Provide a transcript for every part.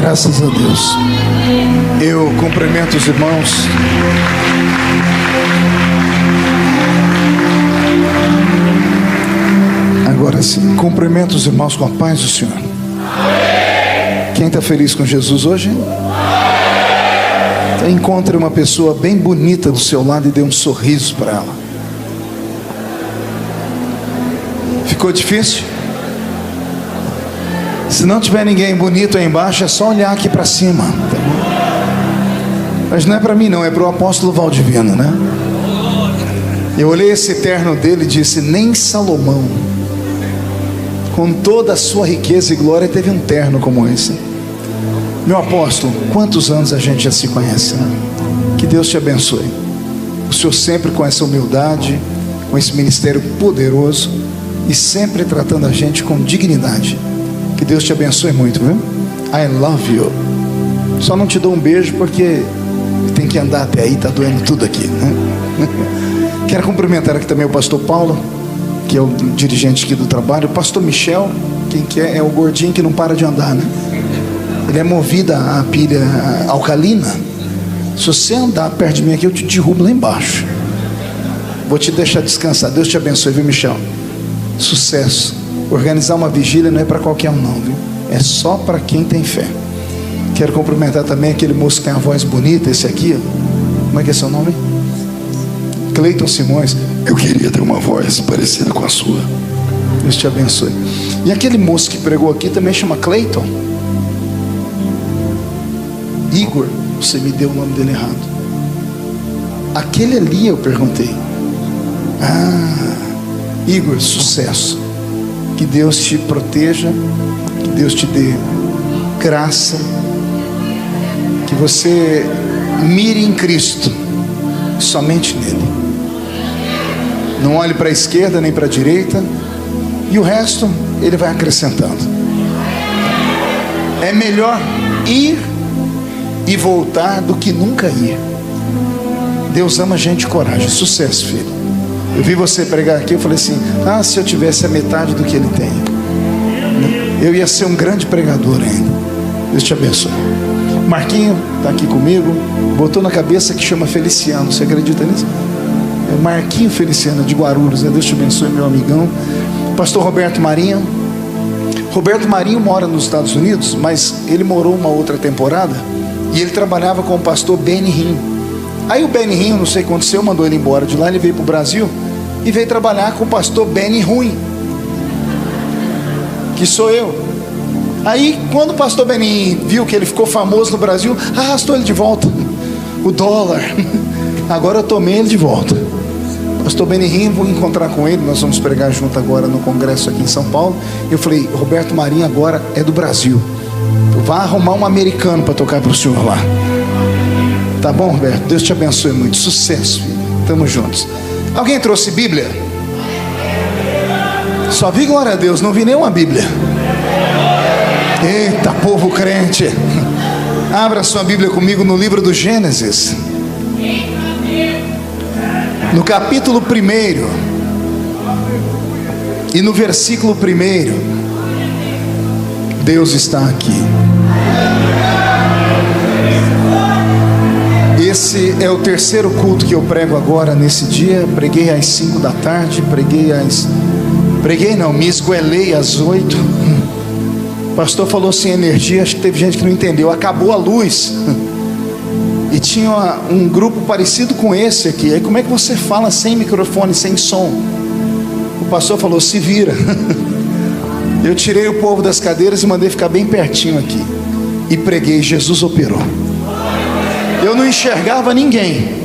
Graças a Deus. Eu cumprimento os irmãos. Agora sim, cumprimento os irmãos com a paz do Senhor. Quem está feliz com Jesus hoje? Então, encontre uma pessoa bem bonita do seu lado e dê um sorriso para ela. Ficou difícil? Se não tiver ninguém bonito aí embaixo, é só olhar aqui para cima, tá bom? Mas não é para mim não, é para o apóstolo Valdivino, né? Eu olhei esse terno dele e disse: nem Salomão, com toda a sua riqueza e glória, teve um terno como esse. Meu apóstolo, quantos anos a gente já se conhece, né? Que Deus te abençoe. O senhor sempre com essa humildade, com esse ministério poderoso e sempre tratando a gente com dignidade. Que Deus te abençoe muito, viu? I love you. Só não te dou um beijo porque tem que andar até aí, tá doendo tudo aqui, né? Quero cumprimentar aqui também o pastor Paulo, que é o dirigente aqui do trabalho. O pastor Michel, quem que é? É o gordinho que não para de andar, né? Ele é movido a pilha alcalina. Se você andar perto de mim aqui, eu te derrubo lá embaixo. Vou te deixar descansar. Deus te abençoe, viu, Michel? Sucesso. Organizar uma vigília não é para qualquer um não, viu? É só para quem tem fé. Quero cumprimentar também aquele moço que tem a voz bonita, esse aqui, ó. Como é que é seu nome? Cleiton Simões. Eu queria ter uma voz parecida com a sua. Deus te abençoe. E aquele moço que pregou aqui também chama Cleiton? Igor. Você me deu o nome dele errado. Aquele ali eu perguntei. Igor, sucesso. Que Deus te proteja, que Deus te dê graça, que você mire em Cristo, somente nele. Não olhe para a esquerda nem para a direita, e o resto ele vai acrescentando. É melhor ir e voltar do que nunca ir. Deus ama gente de coragem. Sucesso, filho. Eu vi você pregar aqui, eu falei assim: se eu tivesse a metade do que ele tem, eu ia ser um grande pregador ainda. Deus te abençoe. Marquinho está aqui comigo, botou na cabeça que chama Feliciano. Você acredita nisso? É Marquinho Feliciano de Guarulhos, né? Deus te abençoe, meu amigão. Pastor Roberto Marinho. Roberto Marinho mora nos Estados Unidos, mas ele morou uma outra temporada e ele trabalhava com o pastor Benny Hinn. Aí o Benny Hinn, não sei o que aconteceu, mandou ele embora de lá. Ele veio para o Brasil e veio trabalhar com o pastor Benny Ruim, que sou eu. Aí quando o pastor Benny viu que ele ficou famoso no Brasil, arrastou ele de volta. O dólar. Agora eu tomei ele de volta. Pastor Benny Hinn, vou encontrar com ele. Nós vamos pregar junto agora no congresso aqui em São Paulo. Eu falei: Roberto Marinho agora é do Brasil, vá arrumar um americano para tocar para o senhor lá. Tá bom, Roberto? Deus te abençoe muito. Sucesso, filho. Tamo juntos. Alguém trouxe Bíblia? Só vi glória a Deus, não vi nenhuma Bíblia. Eita, povo crente. Abra sua Bíblia comigo no livro do Gênesis, no capítulo 1 e no versículo 1. Deus está aqui. Esse é o terceiro culto que eu prego agora nesse dia. Preguei às 5 da tarde, me esgoelei às 8. O pastor falou sem energia, acho que teve gente que não entendeu. Acabou a luz e tinha um grupo parecido com esse aqui. Aí como é que você fala sem microfone, sem som? O pastor falou: se vira. Eu tirei o povo das cadeiras e mandei ficar bem pertinho aqui e preguei. Jesus operou. Eu não enxergava ninguém,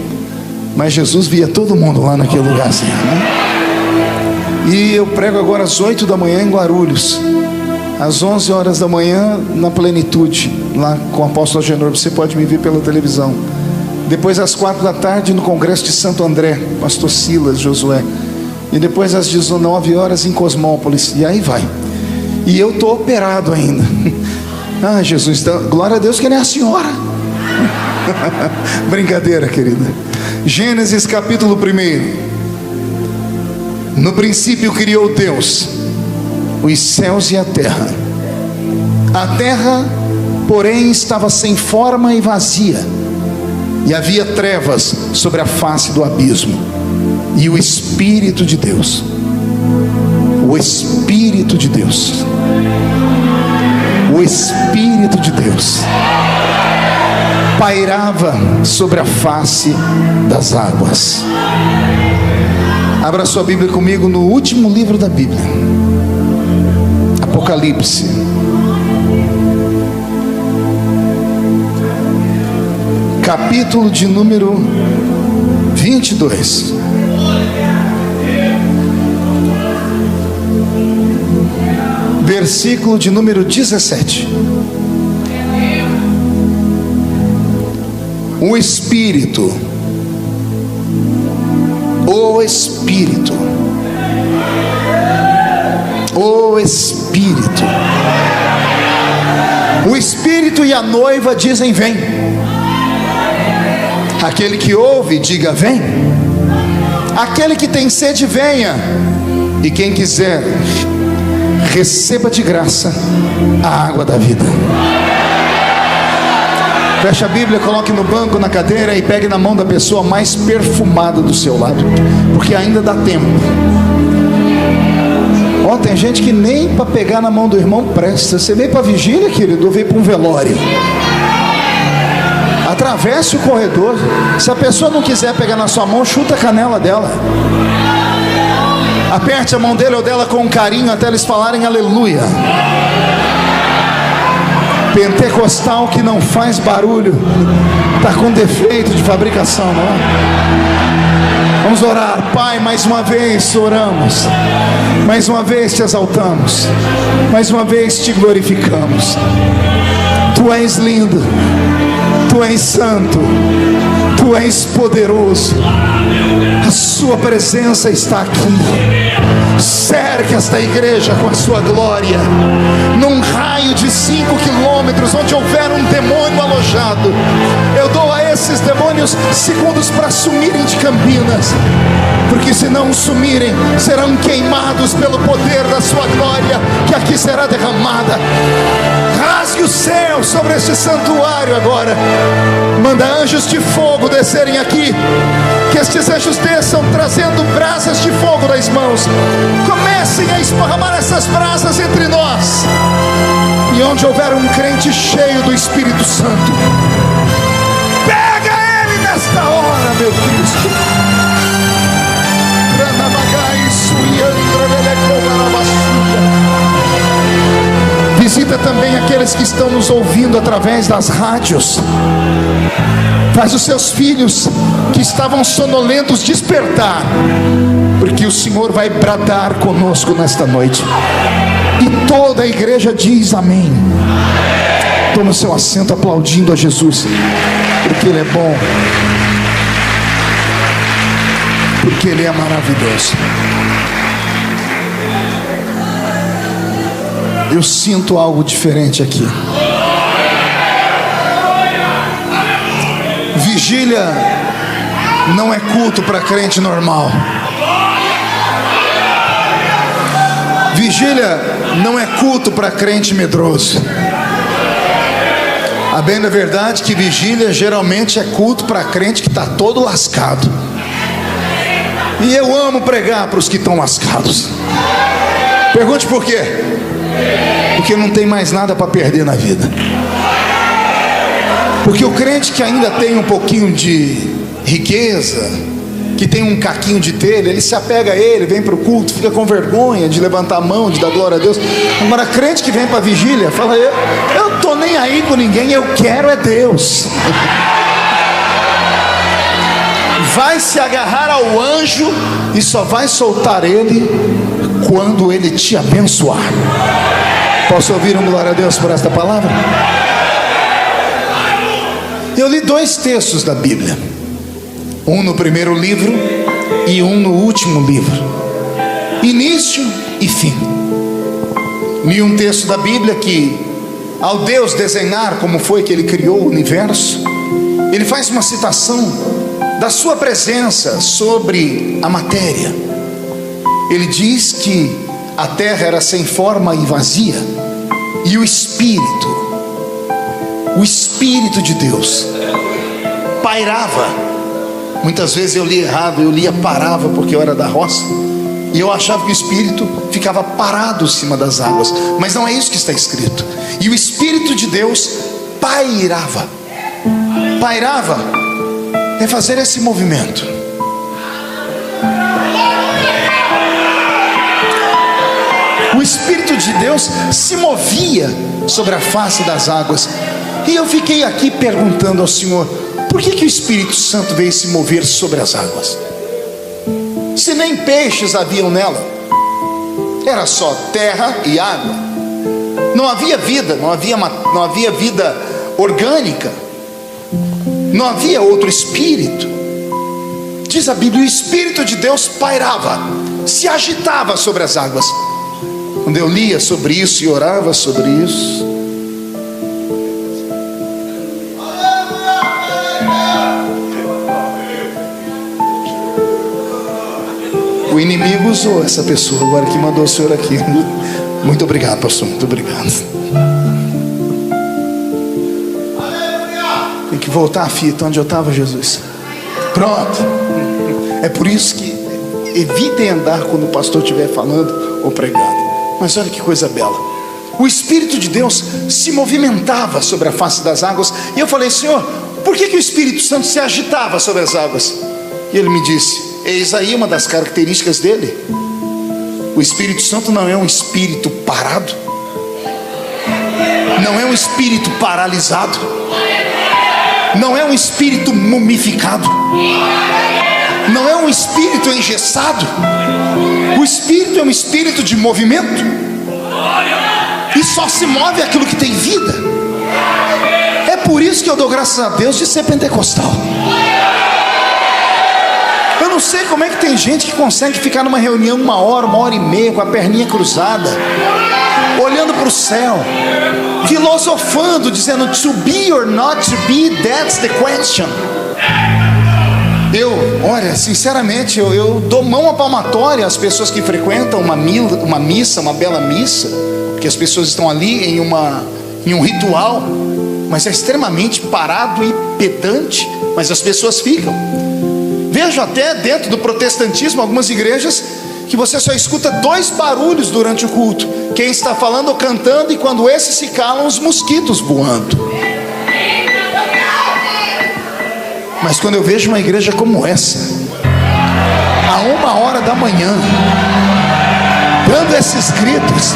mas Jesus via todo mundo lá naquele lugarzinho, né? E eu prego agora às 8 da manhã em Guarulhos, às 11 horas da manhã na Plenitude, lá com o apóstolo Agenor. Você pode me ver pela televisão. Depois às 4 da tarde no congresso de Santo André, pastor Silas Josué. E depois às 19 horas em Cosmópolis. E aí vai. E eu estou operado ainda. Jesus, glória a Deus que ele é a senhora. Brincadeira, querida. Gênesis capítulo 1. No princípio criou Deus os céus e a terra. A terra porém estava sem forma e vazia, e havia trevas sobre a face do abismo, e o Espírito de Deus, o Espírito de Deus, o Espírito de Deus pairava sobre a face das águas. Abra sua Bíblia comigo no último livro da Bíblia, Apocalipse. Capítulo de número 22. Versículo de número 17. O Espírito, o Espírito, o Espírito, o Espírito e a noiva dizem: vem. Aquele que ouve, diga: vem. Aquele que tem sede, venha. E quem quiser, receba de graça a água da vida. Feche a Bíblia, coloque no banco, na cadeira, e pegue na mão da pessoa mais perfumada do seu lado, porque ainda dá tempo. Ó, tem gente que nem para pegar na mão do irmão presta. Você veio para a vigília, querido, ou veio para um velório? Atravesse o corredor. Se a pessoa não quiser pegar na sua mão, chuta a canela dela. Aperte a mão dele ou dela com carinho até eles falarem aleluia. Pentecostal que não faz barulho está com defeito de fabricação, não é? Vamos orar. Pai, mais uma vez oramos, mais uma vez te exaltamos, mais uma vez te glorificamos. Tu és lindo, Tu és santo, Tu és poderoso. A sua presença está aqui. Cerque esta igreja com a sua glória. Num raio de 5 quilômetros, onde houver um demônio alojado, eu dou a esses demônios segundos para sumirem de Campinas, porque se não sumirem, serão queimados pelo poder da sua glória, que aqui será derramada. Rasgue o céu sobre este santuário agora. Manda anjos de fogo descerem aqui, que estes anjos desçam trazendo brasas de fogo das mãos. Comecem a esparramar essas brasas entre nós. E onde houver um crente cheio do Espírito Santo, pega ele nesta hora, meu Cristo. Visita também aqueles que estão nos ouvindo através das rádios. Faz os seus filhos que estavam sonolentos despertar, porque o Senhor vai bradar conosco nesta noite. E toda a igreja diz amém. Toma o seu assento aplaudindo a Jesus, porque Ele é bom, porque Ele é maravilhoso. Eu sinto algo diferente aqui. Vigília não é culto para crente normal. Vigília não é culto para crente medroso. A bem da verdade que vigília geralmente é culto para crente que está todo lascado. E eu amo pregar para os que estão lascados. Pergunte por quê? Porque não tem mais nada para perder na vida. Porque o crente que ainda tem um pouquinho de riqueza, que tem um caquinho de telha, ele se apega a ele, vem para o culto, fica com vergonha de levantar a mão, de dar glória a Deus. Agora, crente que vem para a vigília, fala: eu tô nem aí com ninguém, eu quero é Deus. Vai se agarrar ao anjo e só vai soltar ele quando ele te abençoar. Posso ouvir um glória a Deus por esta palavra? Eu li 2 textos da Bíblia, um no primeiro livro e um no último livro, início e fim. Li um texto da Bíblia que, ao Deus desenhar como foi que Ele criou o universo, Ele faz uma citação da sua presença sobre a matéria. Ele diz que a terra era sem forma e vazia, e o Espírito o Espírito de Deus pairava. Muitas vezes eu lia errado, eu lia parava porque eu era da roça, e eu achava que o Espírito ficava parado em cima das águas, mas não é isso que está escrito. E o Espírito de Deus pairava. Pairava é fazer esse movimento. O Espírito de Deus se movia sobre a face das águas. E eu fiquei aqui perguntando ao Senhor: por que o Espírito Santo veio se mover sobre as águas? Se nem peixes haviam nela, era só terra e água. Não havia vida, não havia vida orgânica, não havia outro Espírito. Diz a Bíblia: o Espírito de Deus pairava, se agitava sobre as águas. Quando eu lia sobre isso e orava sobre isso, o inimigo usou essa pessoa agora que mandou o senhor aqui. Muito obrigado, pastor, muito obrigado. Tem que voltar a fita onde eu estava, Jesus. Pronto. É por isso que evitem andar quando o pastor estiver falando ou pregando. Mas olha que coisa bela. O Espírito de Deus se movimentava sobre a face das águas. E eu falei: Senhor, por que o Espírito Santo se agitava sobre as águas? E ele me disse: eis aí uma das características dele. O Espírito Santo não é um espírito parado, não é um espírito paralisado, não é um espírito mumificado, não é um espírito engessado. O Espírito é um espírito de movimento, e só se move aquilo que tem vida. É por isso que eu dou graças a Deus de ser pentecostal. Eu não sei como é que tem gente que consegue ficar numa reunião 1 hora, 1 hora e meia, com a perninha cruzada, olhando para o céu, filosofando, dizendo: to be or not to be, that's the question. Olha, sinceramente, eu dou mão à palmatória às pessoas que frequentam uma missa, uma bela missa, porque as pessoas estão ali em um ritual, mas é extremamente parado e pedante, mas as pessoas ficam. Vejo até dentro do protestantismo algumas igrejas que você só escuta 2 barulhos durante o culto: quem está falando ou cantando, e quando esses se calam, os mosquitos voando. Mas quando eu vejo uma igreja como essa, a 1 hora da manhã, dando esses gritos,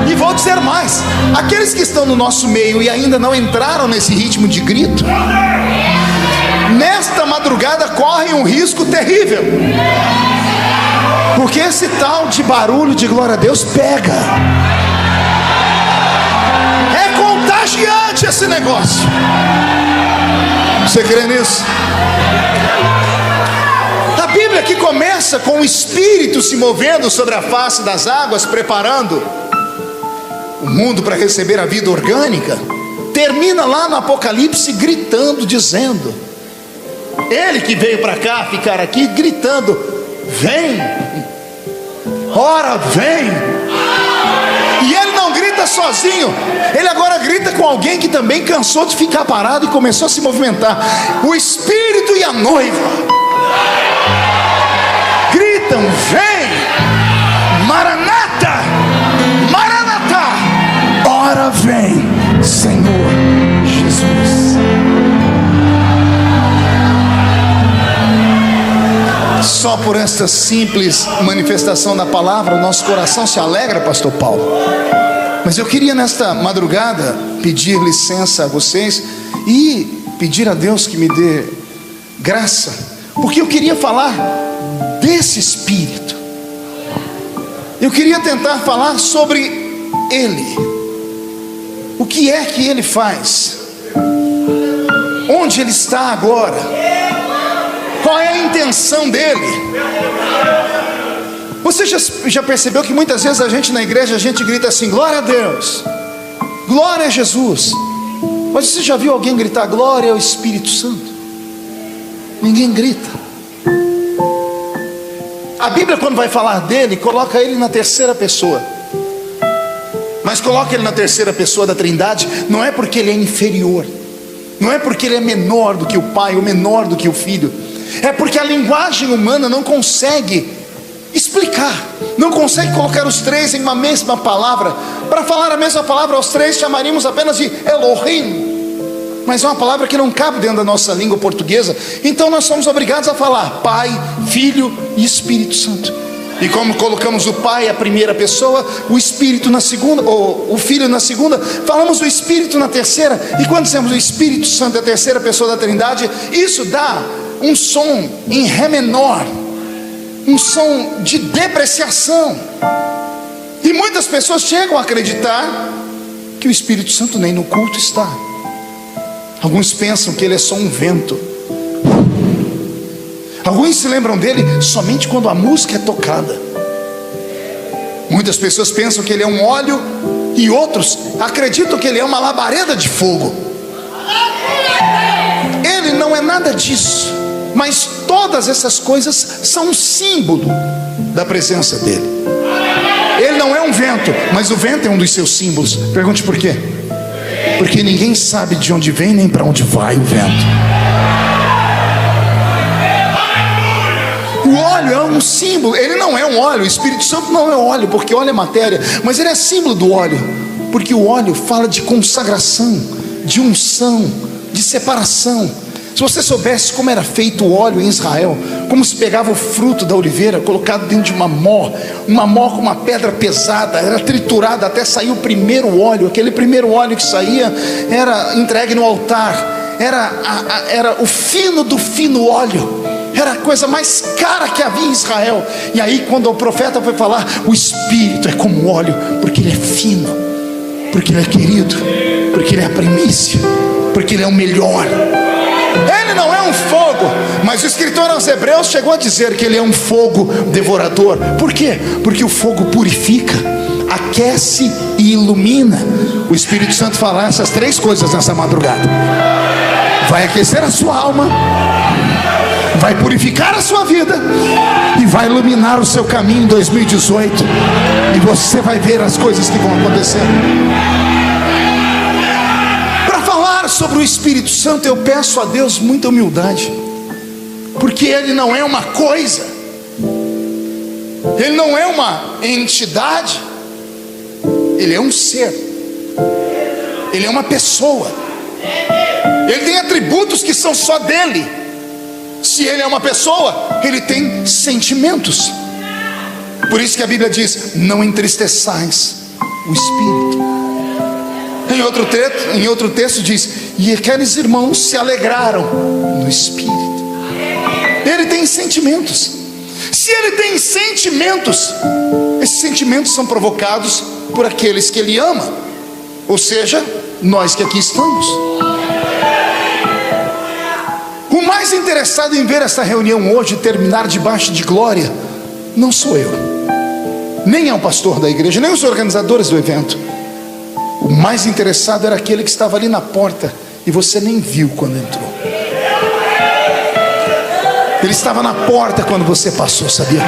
e vou dizer mais: aqueles que estão no nosso meio e ainda não entraram nesse ritmo de grito, nesta madrugada correm um risco terrível, porque esse tal de barulho de glória a Deus pega. É contagiante esse negócio. Você crê nisso? A Bíblia que começa com o Espírito se movendo sobre a face das águas, preparando o mundo para receber a vida orgânica, termina lá no Apocalipse gritando, dizendo: ele que veio para cá, ficar aqui, gritando: vem, ora vem. E ele não grita sozinho, ele agora grita com alguém que também cansou de ficar parado e começou a se movimentar. O Espírito e a noiva gritam: vem, Maranata, Maranata, ora vem, Senhor Jesus. Só por esta simples manifestação da palavra o nosso coração se alegra, pastor Paulo. Mas eu queria nesta madrugada pedir licença a vocês e pedir a Deus que me dê graça, porque eu queria falar desse Espírito. Eu queria tentar falar sobre Ele. O que é que Ele faz? Onde Ele está agora? Qual é a intenção dele? Você já percebeu que muitas vezes a gente na igreja, a gente grita assim: glória a Deus, glória a Jesus. Mas você já viu alguém gritar glória ao Espírito Santo? Ninguém grita. A Bíblia, quando vai falar dele, coloca ele na terceira pessoa. Mas coloca ele na terceira pessoa da Trindade, não é porque ele é inferior, não é porque ele é menor do que o Pai ou menor do que o Filho, é porque a linguagem humana não consegue explicar, não consegue colocar os três em uma mesma palavra. Para falar a mesma palavra, os três chamaríamos apenas de Elohim, mas é uma palavra que não cabe dentro da nossa língua portuguesa. Então nós somos obrigados a falar Pai, Filho e Espírito Santo. E como colocamos o Pai a primeira pessoa, o Espírito na segunda, ou o Filho na segunda, falamos o Espírito na terceira. E quando dizemos o Espírito Santo é a terceira pessoa da Trindade, isso dá um som em Ré menor, um som de depreciação. E muitas pessoas chegam a acreditar que o Espírito Santo nem no culto está. Alguns pensam que ele é só um vento. Alguns se lembram dele somente quando a música é tocada. Muitas pessoas pensam que ele é um óleo, e outros acreditam que ele é uma labareda de fogo. Ele não é nada disso, mas todas essas coisas são um símbolo da presença dele. Ele não é um vento, mas o vento é um dos seus símbolos. Pergunte por quê? Porque ninguém sabe de onde vem nem para onde vai o vento. O óleo é um símbolo, ele não é um óleo. O Espírito Santo não é óleo, porque óleo é matéria, mas ele é símbolo do óleo, porque o óleo fala de consagração, de unção, de separação. Se você soubesse como era feito o óleo em Israel, como se pegava o fruto da oliveira, colocado dentro de uma mó com uma pedra pesada, era triturada até sair o primeiro óleo. Aquele primeiro óleo que saía era entregue no altar, era o fino do fino óleo, era a coisa mais cara que havia em Israel. E aí quando o profeta foi falar, o Espírito é como óleo, porque ele é fino, porque ele é querido, porque ele é a primícia, porque ele é o melhor. Ele não é um fogo, mas o escritor aos Hebreus chegou a dizer que ele é um fogo devorador. Por quê? Porque o fogo purifica, aquece e ilumina. O Espírito Santo fala essas três coisas nessa madrugada: vai aquecer a sua alma, vai purificar a sua vida e vai iluminar o seu caminho em 2018. E você vai ver as coisas que vão acontecer. Sobre o Espírito Santo, eu peço a Deus muita humildade, porque ele não é uma coisa, ele não é uma entidade, ele é um ser, ele é uma pessoa, ele tem atributos que são só dele. Se ele é uma pessoa, ele tem sentimentos. Por isso que a Bíblia diz: não entristeçais o Espírito. Em outro texto diz: e aqueles irmãos se alegraram no Espírito. Ele tem sentimentos. Se ele tem sentimentos, esses sentimentos são provocados por aqueles que ele ama, ou seja, nós que aqui estamos. O mais interessado em ver essa reunião hoje terminar debaixo de glória não sou eu, nem é o pastor da igreja, nem os organizadores do evento. O mais interessado era aquele que estava ali na porta e você nem viu quando entrou. Ele estava na porta quando você passou, sabia?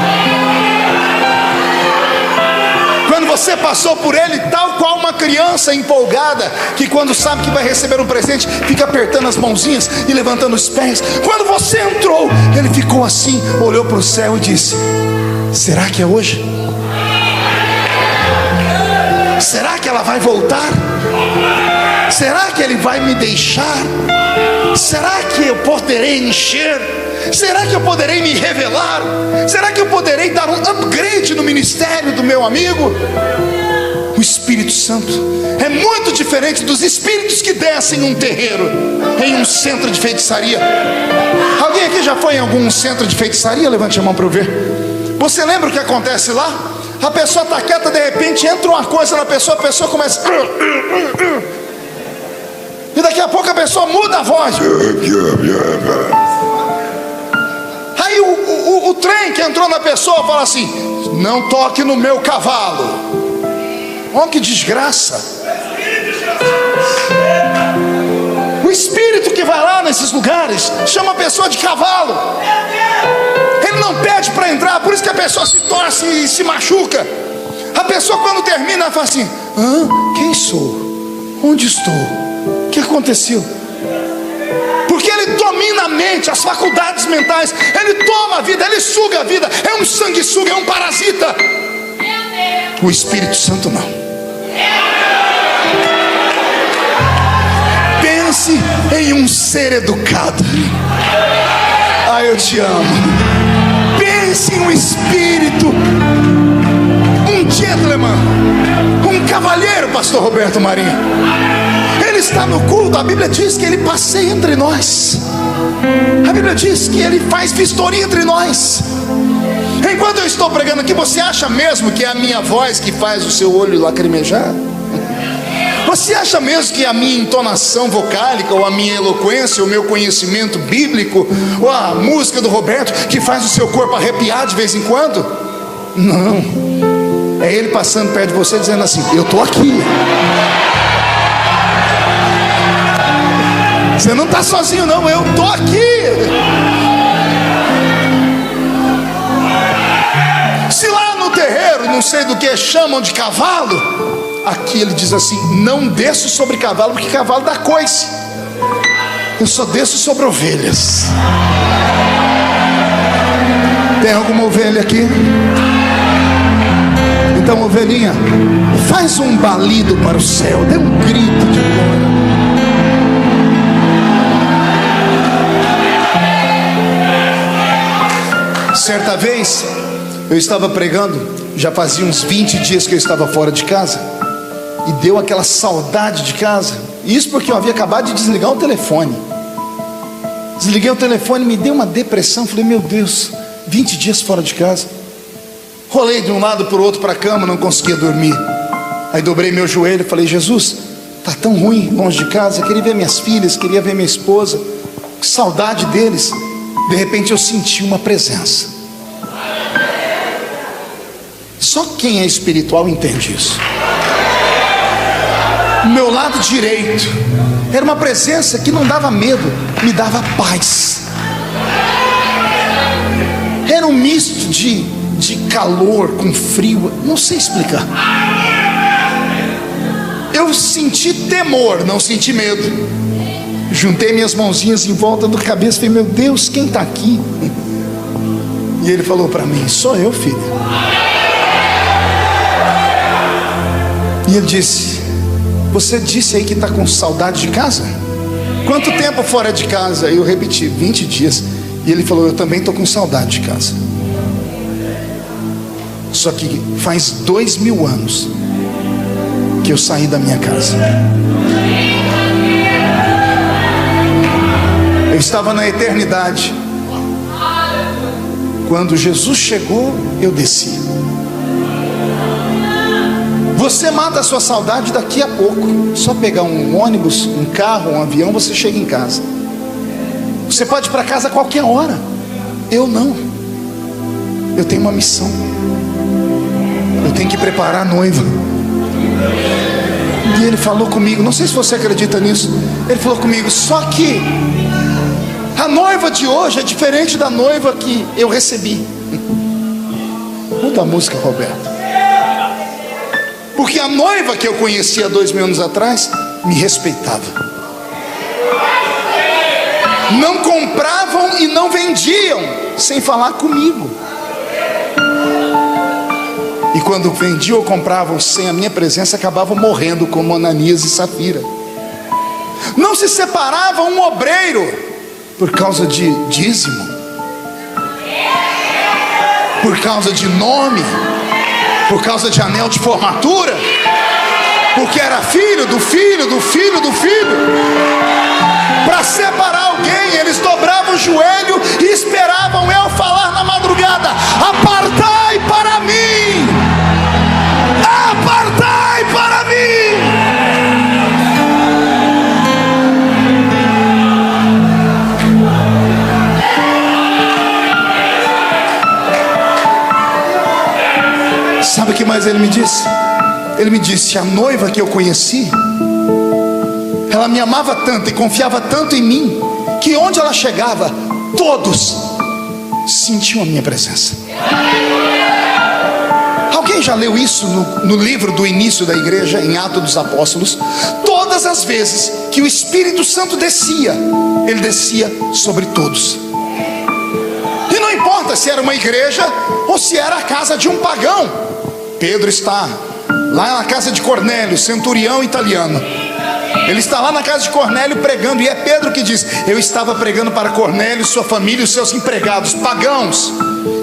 Quando você passou por ele, tal qual uma criança empolgada, que quando sabe que vai receber um presente, fica apertando as mãozinhas e levantando os pés. Quando você entrou, ele ficou assim, olhou para o céu e disse: será que é hoje? Será que ela vai voltar? Será que ele vai me deixar? Será que eu poderei encher? Será que eu poderei me revelar? Será que eu poderei dar um upgrade no ministério do meu amigo? O Espírito Santo é muito diferente dos espíritos que descem em um terreiro, em um centro de feitiçaria. Alguém aqui já foi em algum centro de feitiçaria? Levante a mão para eu ver. Você lembra o que acontece lá? A pessoa está quieta, de repente entra uma coisa na pessoa, a pessoa começa... E daqui a pouco a pessoa muda a voz. Aí o trem que entrou na pessoa fala assim: não toque no meu cavalo. Olha que desgraça. O espírito que vai lá nesses lugares chama a pessoa de cavalo. Ele não pede para entrar, por isso que a pessoa se torce e se machuca. A pessoa, quando termina, ela fala assim: quem sou? Onde estou? O que aconteceu? Porque ele domina a mente, as faculdades mentais. Ele toma a vida, ele suga a vida. É um sanguessuga, é um parasita. O Espírito Santo não. Pense em um ser educado. Eu te amo. Pense em um espírito, um gentleman, um cavalheiro, pastor Roberto Marinho. Ele está no culto. A Bíblia diz que ele passeia entre nós. A Bíblia diz que ele faz vistoria entre nós. Enquanto eu estou pregando aqui, você acha mesmo que é a minha voz que faz o seu olho lacrimejar? Você acha mesmo que a minha entonação vocálica, ou a minha eloquência, o meu conhecimento bíblico, ou a música do Roberto, que faz o seu corpo arrepiar de vez em quando? Não. É ele passando perto de você dizendo assim: eu estou aqui. Você não está sozinho não, eu estou aqui. Se lá no terreiro, não sei do que, chamam de cavalo, aqui ele diz assim: não desço sobre cavalo, porque cavalo dá coice. Eu só desço sobre ovelhas. Tem alguma ovelha aqui? Então, ovelhinha, faz um balido para o céu, dê um grito de glória. Certa vez, eu estava pregando, já fazia uns 20 dias que eu estava fora de casa, e deu aquela saudade de casa. Isso porque eu havia acabado de desligar o telefone. Desliguei o telefone, me deu uma depressão. Falei: meu Deus, 20 dias fora de casa. Rolei de um lado para o outro para a cama, não conseguia dormir. Aí dobrei meu joelho e falei: Jesus, está tão ruim longe de casa. Eu queria ver minhas filhas, queria ver minha esposa, que saudade deles. De repente eu senti uma presença. Só quem é espiritual entende isso. Meu lado direito era uma presença que não dava medo, me dava paz. Era um misto de calor com frio, não sei explicar. Eu senti temor, não senti medo. Juntei minhas mãozinhas em volta do cabeça e falei: meu Deus, quem está aqui? E ele falou para mim: sou eu, filho. E ele disse: você disse aí que está com saudade de casa? Quanto tempo fora de casa? Eu repeti: 20 dias. E ele falou: eu também estou com saudade de casa. Só que faz 2000 anos que eu saí da minha casa. Eu estava na eternidade. Quando Jesus chegou, eu desci. Você mata a sua saudade daqui a pouco. Só pegar um ônibus, um carro, um avião, você chega em casa. Você pode ir para casa a qualquer hora. Eu não. Eu tenho uma missão. Eu tenho que preparar a noiva. E ele falou comigo, não sei se você acredita nisso. Ele falou comigo: só que a noiva de hoje é diferente da noiva que eu recebi. Muda a música, Roberto. Porque a noiva que eu conhecia 2000 anos atrás me respeitava. Não compravam e não vendiam sem falar comigo. E quando vendiam ou compravam sem a minha presença, acabavam morrendo, como Ananias e Safira. Não se separava um obreiro por causa de dízimo, por causa de nome, por causa de anel de formatura, porque era filho do filho do filho do filho. Para separar alguém, eles dobravam o joelho e esperavam eu falar na madrugada: apartai para mim, apartai para mim. Sabe o que mais ele me disse? Ele me disse: a noiva que eu conheci, ela me amava tanto e confiava tanto em mim, que onde ela chegava, todos sentiu a minha presença. Alguém já leu isso no livro do início da igreja, em Atos dos Apóstolos? Todas as vezes que o Espírito Santo descia, ele descia sobre todos. E não importa se era uma igreja ou se era a casa de um pagão. Pedro está lá na casa de Cornélio, centurião italiano. Ele está lá na casa de Cornélio pregando, e é Pedro que diz: eu estava pregando para Cornélio, sua família e os seus empregados pagãos,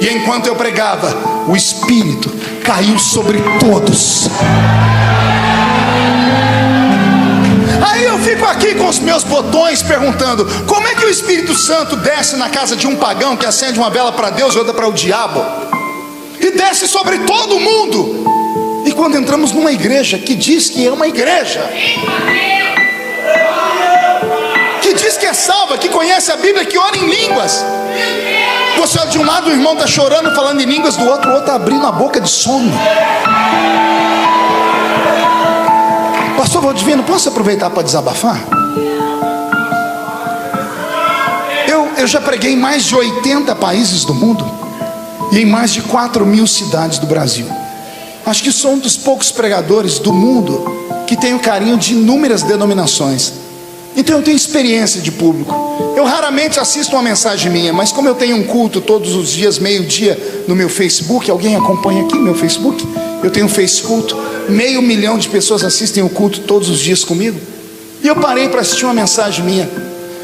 e enquanto eu pregava, o Espírito caiu sobre todos. Aí eu fico aqui com os meus botões perguntando: como é que o Espírito Santo desce na casa de um pagão que acende uma vela para Deus e outra para o diabo, e desce sobre todo mundo? E quando entramos numa igreja que diz que é uma igreja, que diz que é salva, que conhece a Bíblia, que ora em línguas, você olha de um lado, o irmão está chorando, falando em línguas, do outro, o outro está abrindo a boca de sono. Pastor Valdivino, posso aproveitar para desabafar? Eu já preguei em mais de 80 países do mundo e em mais de 4.000 cidades do Brasil. Acho que sou um dos poucos pregadores do mundo que tem o carinho de inúmeras denominações. Então eu tenho experiência de público. Eu raramente assisto uma mensagem minha, mas como eu tenho um culto todos os dias, meio-dia, no meu Facebook, alguém acompanha aqui meu Facebook? Eu tenho um Face Culto, 500 mil de pessoas assistem o culto todos os dias comigo. E eu parei para assistir uma mensagem minha.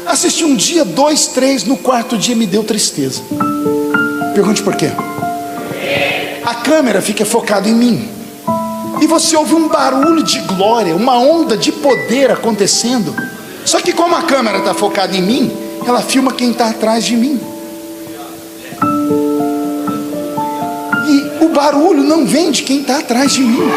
Assisti um dia, 2, 3, no quarto dia me deu tristeza. Pergunte por quê? A câmera fica focada em mim, e você ouve um barulho de glória, uma onda de poder acontecendo. Só que como a câmera está focada em mim, ela filma quem está atrás de mim, e o barulho não vem de quem está atrás de mim.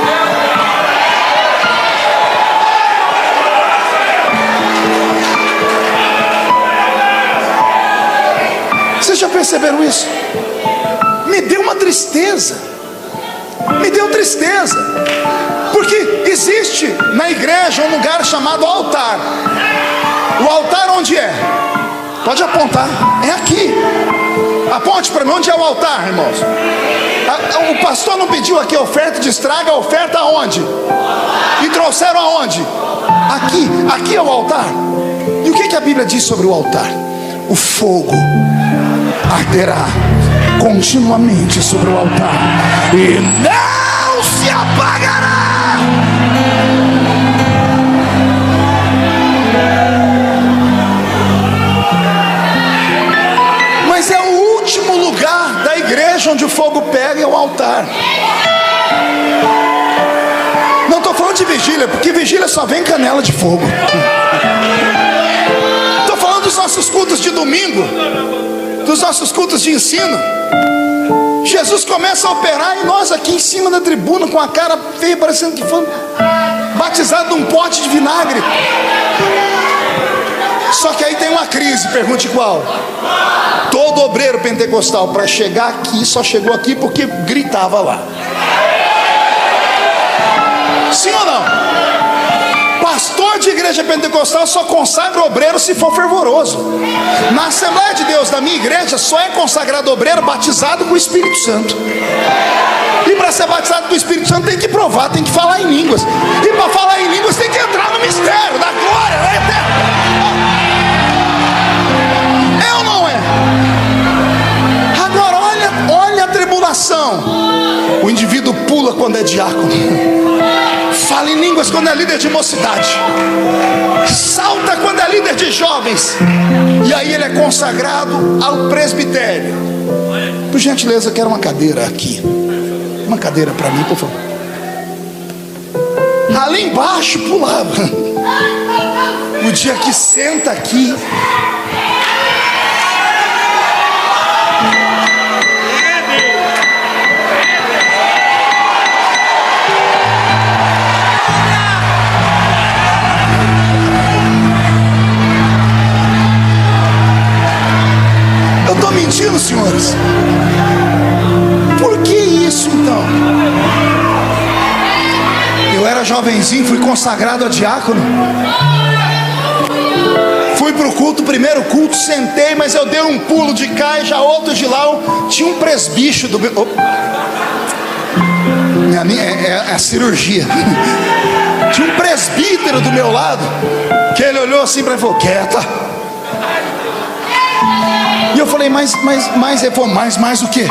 Vocês já perceberam isso? Me deu uma tristeza. Me deu tristeza. Porque existe na igreja um lugar chamado altar. O altar onde é? Pode apontar. É aqui. Aponte para mim, onde é o altar, irmãos? O pastor não pediu aqui oferta de estraga, a oferta aonde? E trouxeram aonde? Aqui. Aqui é o altar. E o que a Bíblia diz sobre o altar? O fogo arderá continuamente sobre o altar e não se apagará. Mas é o último lugar da igreja onde o fogo pega, é o altar. Não estou falando de vigília, porque vigília só vem canela de fogo. Estou falando dos nossos cultos de domingo, dos nossos cultos de ensino. Jesus começa a operar e nós aqui em cima da tribuna com a cara feia, parecendo que foi batizado num pote de vinagre. Só que aí tem uma crise, pergunte qual? Todo obreiro pentecostal para chegar aqui só chegou aqui porque gritava lá. Sim ou não? Pastor de igreja pentecostal só consagra obreiro se for fervoroso. Na Assembleia de Deus da minha igreja só é consagrado obreiro batizado com o Espírito Santo. E para ser batizado com o Espírito Santo tem que provar, tem que falar em línguas. E para falar em línguas tem que entrar no mistério da glória, da eterna. É ou não é? Agora olha a tribulação. O indivíduo pula quando é diácono, fala em línguas quando é líder de mocidade, salta quando é líder de jovens, e aí ele é consagrado ao presbitério. Por gentileza, eu quero uma cadeira aqui. Uma cadeira para mim, por favor. Ali embaixo pulava. O dia que senta aqui, mentindo, senhores? Por que isso então? Eu era jovenzinho, fui consagrado a diácono, Fui pro culto, primeiro culto, sentei, mas eu dei um pulo de cá e já outro de lá. Tinha um presbítero do meu... É a cirurgia. Tinha um presbítero do meu lado, que ele olhou assim para mim e falou: quieta. E eu falei: mas ele falou: mais o quê?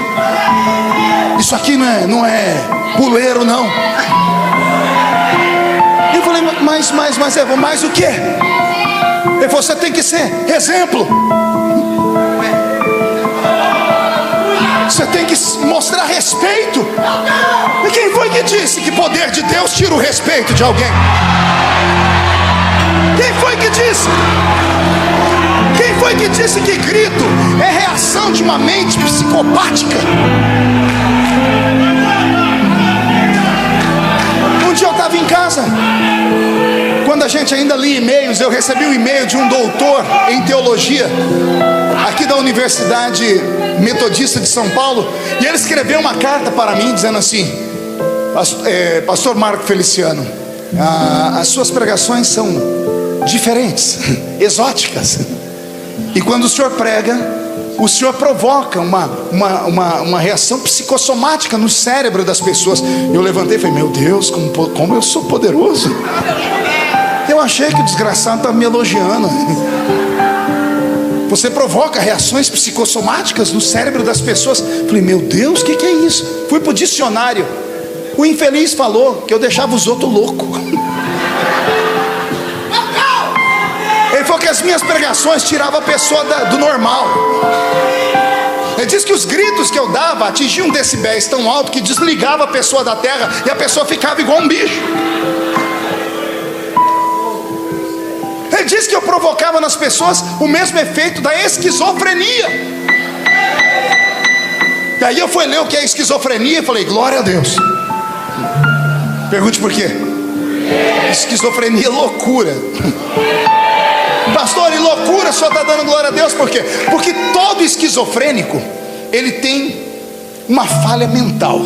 Isso aqui não é puleiro, não. E eu falei: mas ele falou: mais o quê? Ele falou: você tem que ser exemplo. Você tem que mostrar respeito. E quem foi que disse que poder de Deus tira o respeito de alguém? Quem foi que disse? Quem foi que disse que grito é reação de uma mente psicopática? Um dia eu estava em casa, quando a gente ainda lia e-mails, eu recebi um e-mail de um doutor em teologia aqui da Universidade Metodista de São Paulo, e ele escreveu uma carta para mim dizendo assim: Pastor Marco Feliciano, as suas pregações são diferentes, exóticas, e quando o senhor prega, o senhor provoca uma reação psicossomática no cérebro das pessoas. Eu levantei e falei: meu Deus, como eu sou poderoso. Eu achei que o desgraçado estava me elogiando. Você provoca reações psicossomáticas no cérebro das pessoas. Falei: meu Deus, o que é isso? Fui para o dicionário. O infeliz falou que eu deixava os outros loucos. Ele falou que as minhas pregações tiravam a pessoa do normal. Ele disse que os gritos que eu dava atingiam decibéis tão alto que desligava a pessoa da terra e a pessoa ficava igual um bicho. Ele disse que eu provocava nas pessoas o mesmo efeito da esquizofrenia. E aí eu fui ler o que é esquizofrenia e falei: glória a Deus. Pergunte por quê? Esquizofrenia é loucura. Pastor, e loucura só está dando glória a Deus por quê? Porque todo esquizofrênico, ele tem uma falha mental.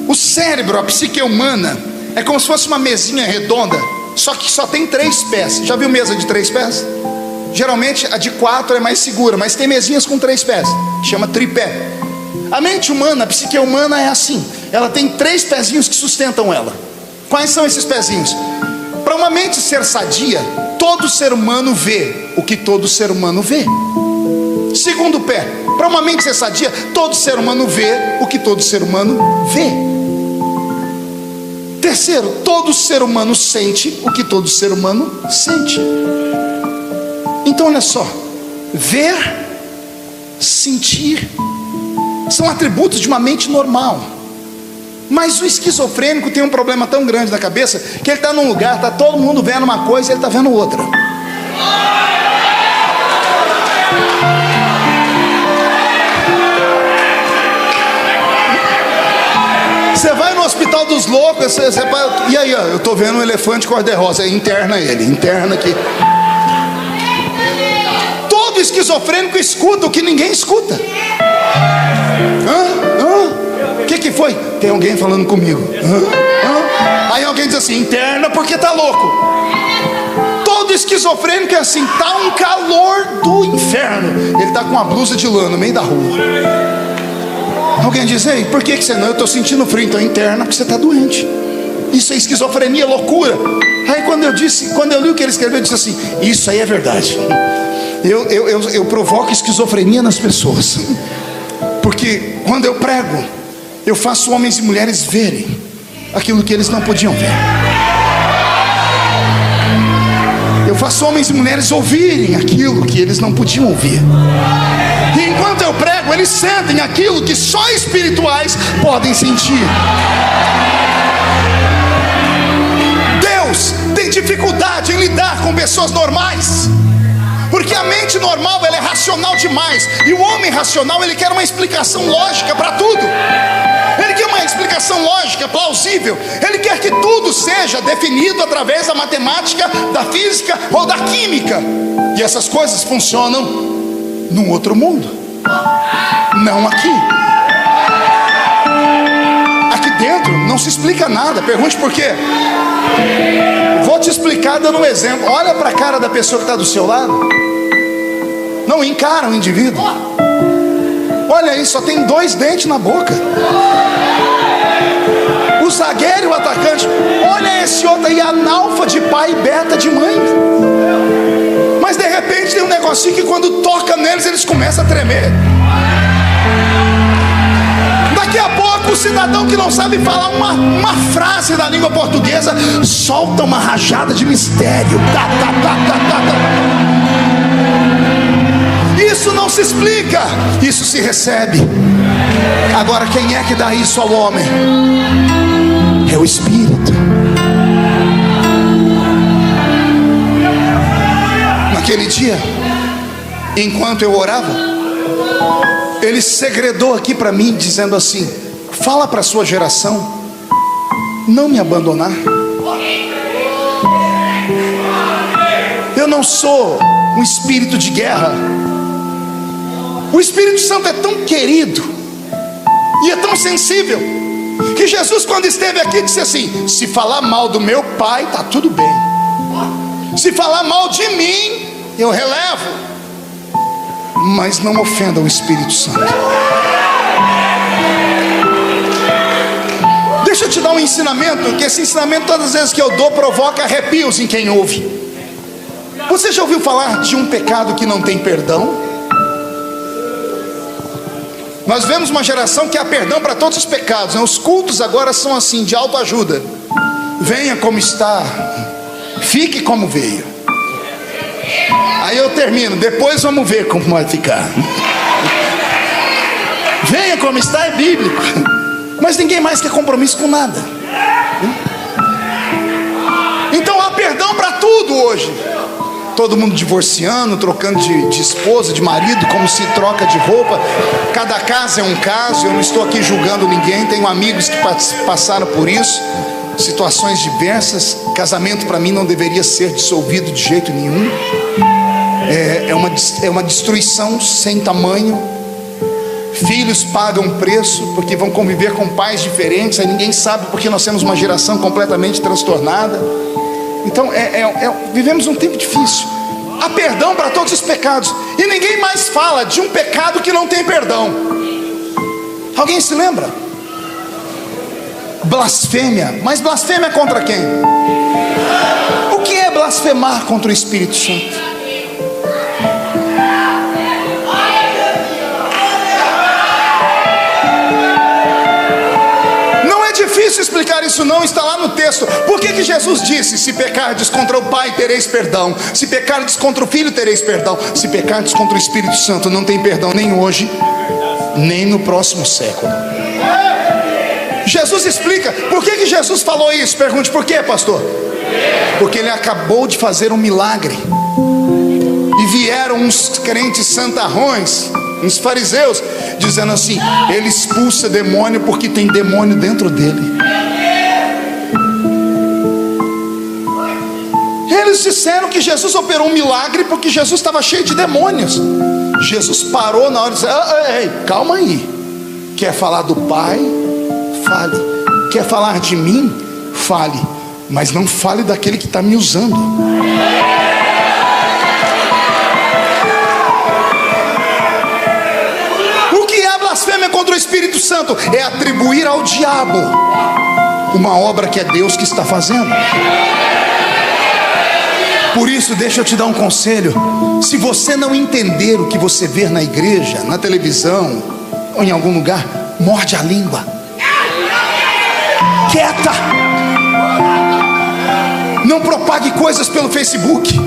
O cérebro, a psique humana, é como se fosse uma mesinha redonda, só que só tem 3 pés. Já viu mesa de 3 pés? Geralmente a de 4 é mais segura, mas tem mesinhas com 3 pés, chama tripé. A mente humana, a psique humana é assim. Ela tem 3 pezinhos que sustentam ela. Quais são esses pezinhos? Para uma mente ser sadia, todo ser humano vê o que todo ser humano vê. Segundo pé, para uma mente ser sadia, todo ser humano vê o que todo ser humano vê. Terceiro, todo ser humano sente o que todo ser humano sente. Então olha só, ver, sentir, são atributos de uma mente normal. Mas o esquizofrênico tem um problema tão grande na cabeça, que ele está num lugar, está todo mundo vendo uma coisa e ele está vendo outra. Você vai no hospital dos loucos, e aí, ó, eu estou vendo um elefante cor-de-rosa. Interna ele, interna aqui. Todo esquizofrênico escuta o que ninguém escuta. O que foi? Tem alguém falando comigo. Aí alguém diz assim: interna porque tá louco. Todo esquizofrênico é assim: tá um calor do inferno, ele tá com uma blusa de lã no meio da rua. Alguém diz: ei, por que você não? Eu tô sentindo frio. Então interna porque você tá doente. Isso é esquizofrenia, loucura. Aí quando eu li o que ele escreveu, eu disse assim: isso aí é verdade. Eu provoco esquizofrenia nas pessoas, porque quando eu prego, eu faço homens e mulheres verem aquilo que eles não podiam ver. Eu faço homens e mulheres ouvirem aquilo que eles não podiam ouvir. E enquanto eu prego, eles sentem aquilo que só espirituais podem sentir. Deus tem dificuldade em lidar com pessoas normais, porque a mente normal, ela é racional demais. E o homem racional, ele quer uma explicação lógica para tudo. Ele quer uma explicação lógica, plausível. Ele quer que tudo seja definido através da matemática, da física ou da química. E essas coisas funcionam num outro mundo, não aqui. Aqui dentro não Não se explica nada. Pergunte por quê. Vou te explicar dando um exemplo. Olha para a cara da pessoa que está do seu lado. Não encara o indivíduo. Olha aí, só tem 2 dentes na boca. O zagueiro e o atacante. Olha esse outro aí, analfa de pai e beta de mãe. Mas de repente tem um negocinho que quando toca neles, eles começam a tremer. Daqui a pouco o cidadão que não sabe falar uma frase da língua portuguesa solta uma rajada de mistério. Isso não se explica, isso se recebe. Agora, quem é que dá isso ao homem? É o Espírito. Naquele dia, enquanto eu orava, ele segredou aqui para mim, dizendo assim: fala para a sua geração não me abandonar. Eu não sou um espírito de guerra. O Espírito Santo é tão querido e é tão sensível, que Jesus, quando esteve aqui, disse assim: se falar mal do meu Pai, está tudo bem. Se falar mal de mim, eu relevo. Mas não ofenda o Espírito Santo. Deixa eu te dar um ensinamento, que esse ensinamento, todas as vezes que eu dou, provoca arrepios em quem ouve. Você já ouviu falar de um pecado que não tem perdão? Nós vemos uma geração que há perdão para todos os pecados, né? Os cultos agora são assim, de autoajuda. Venha como está, fique como veio. Aí eu termino, depois vamos ver como vai ficar. Venha como está é bíblico, mas ninguém mais quer compromisso com nada. Então há perdão para tudo hoje. Todo mundo divorciando, trocando de esposa, de marido, como se troca de roupa. Cada caso é um caso. Eu não estou aqui julgando ninguém. Tenho amigos que passaram por isso, situações diversas. Casamento para mim não deveria ser dissolvido de jeito nenhum. É uma destruição sem tamanho. Filhos pagam preço porque vão conviver com pais diferentes. Aí ninguém sabe, porque nós temos uma geração completamente transtornada. Então vivemos um tempo difícil. Há perdão para todos os pecados, e ninguém mais fala de um pecado que não tem perdão. Alguém se lembra? Blasfêmia. Mas blasfêmia contra quem? O que é blasfemar contra o Espírito Santo? Difícil explicar isso, não está lá no texto. Por que Jesus disse: se pecardes contra o Pai, tereis perdão; se pecardes contra o Filho, tereis perdão; se pecardes contra o Espírito Santo, não tem perdão nem hoje, nem no próximo século. Jesus explica. Por que Jesus falou isso? Pergunte: por quê, pastor? Porque ele acabou de fazer um milagre, e vieram uns crentes santarrões, uns fariseus, dizendo assim: ele expulsa demônio porque tem demônio dentro dele. Eles disseram que Jesus operou um milagre porque Jesus estava cheio de demônios. Jesus parou na hora e disse: ei, calma aí. Quer falar do Pai? Fale. Quer falar de mim? Fale. Mas não fale daquele que está me usando. Blasfêmia contra o Espírito Santo é atribuir ao diabo uma obra que é Deus que está fazendo. Por isso, deixa eu te dar um conselho. Se você não entender o que você vê na igreja, na televisão ou em algum lugar, morde a língua. Quieta. Não propague coisas pelo Facebook.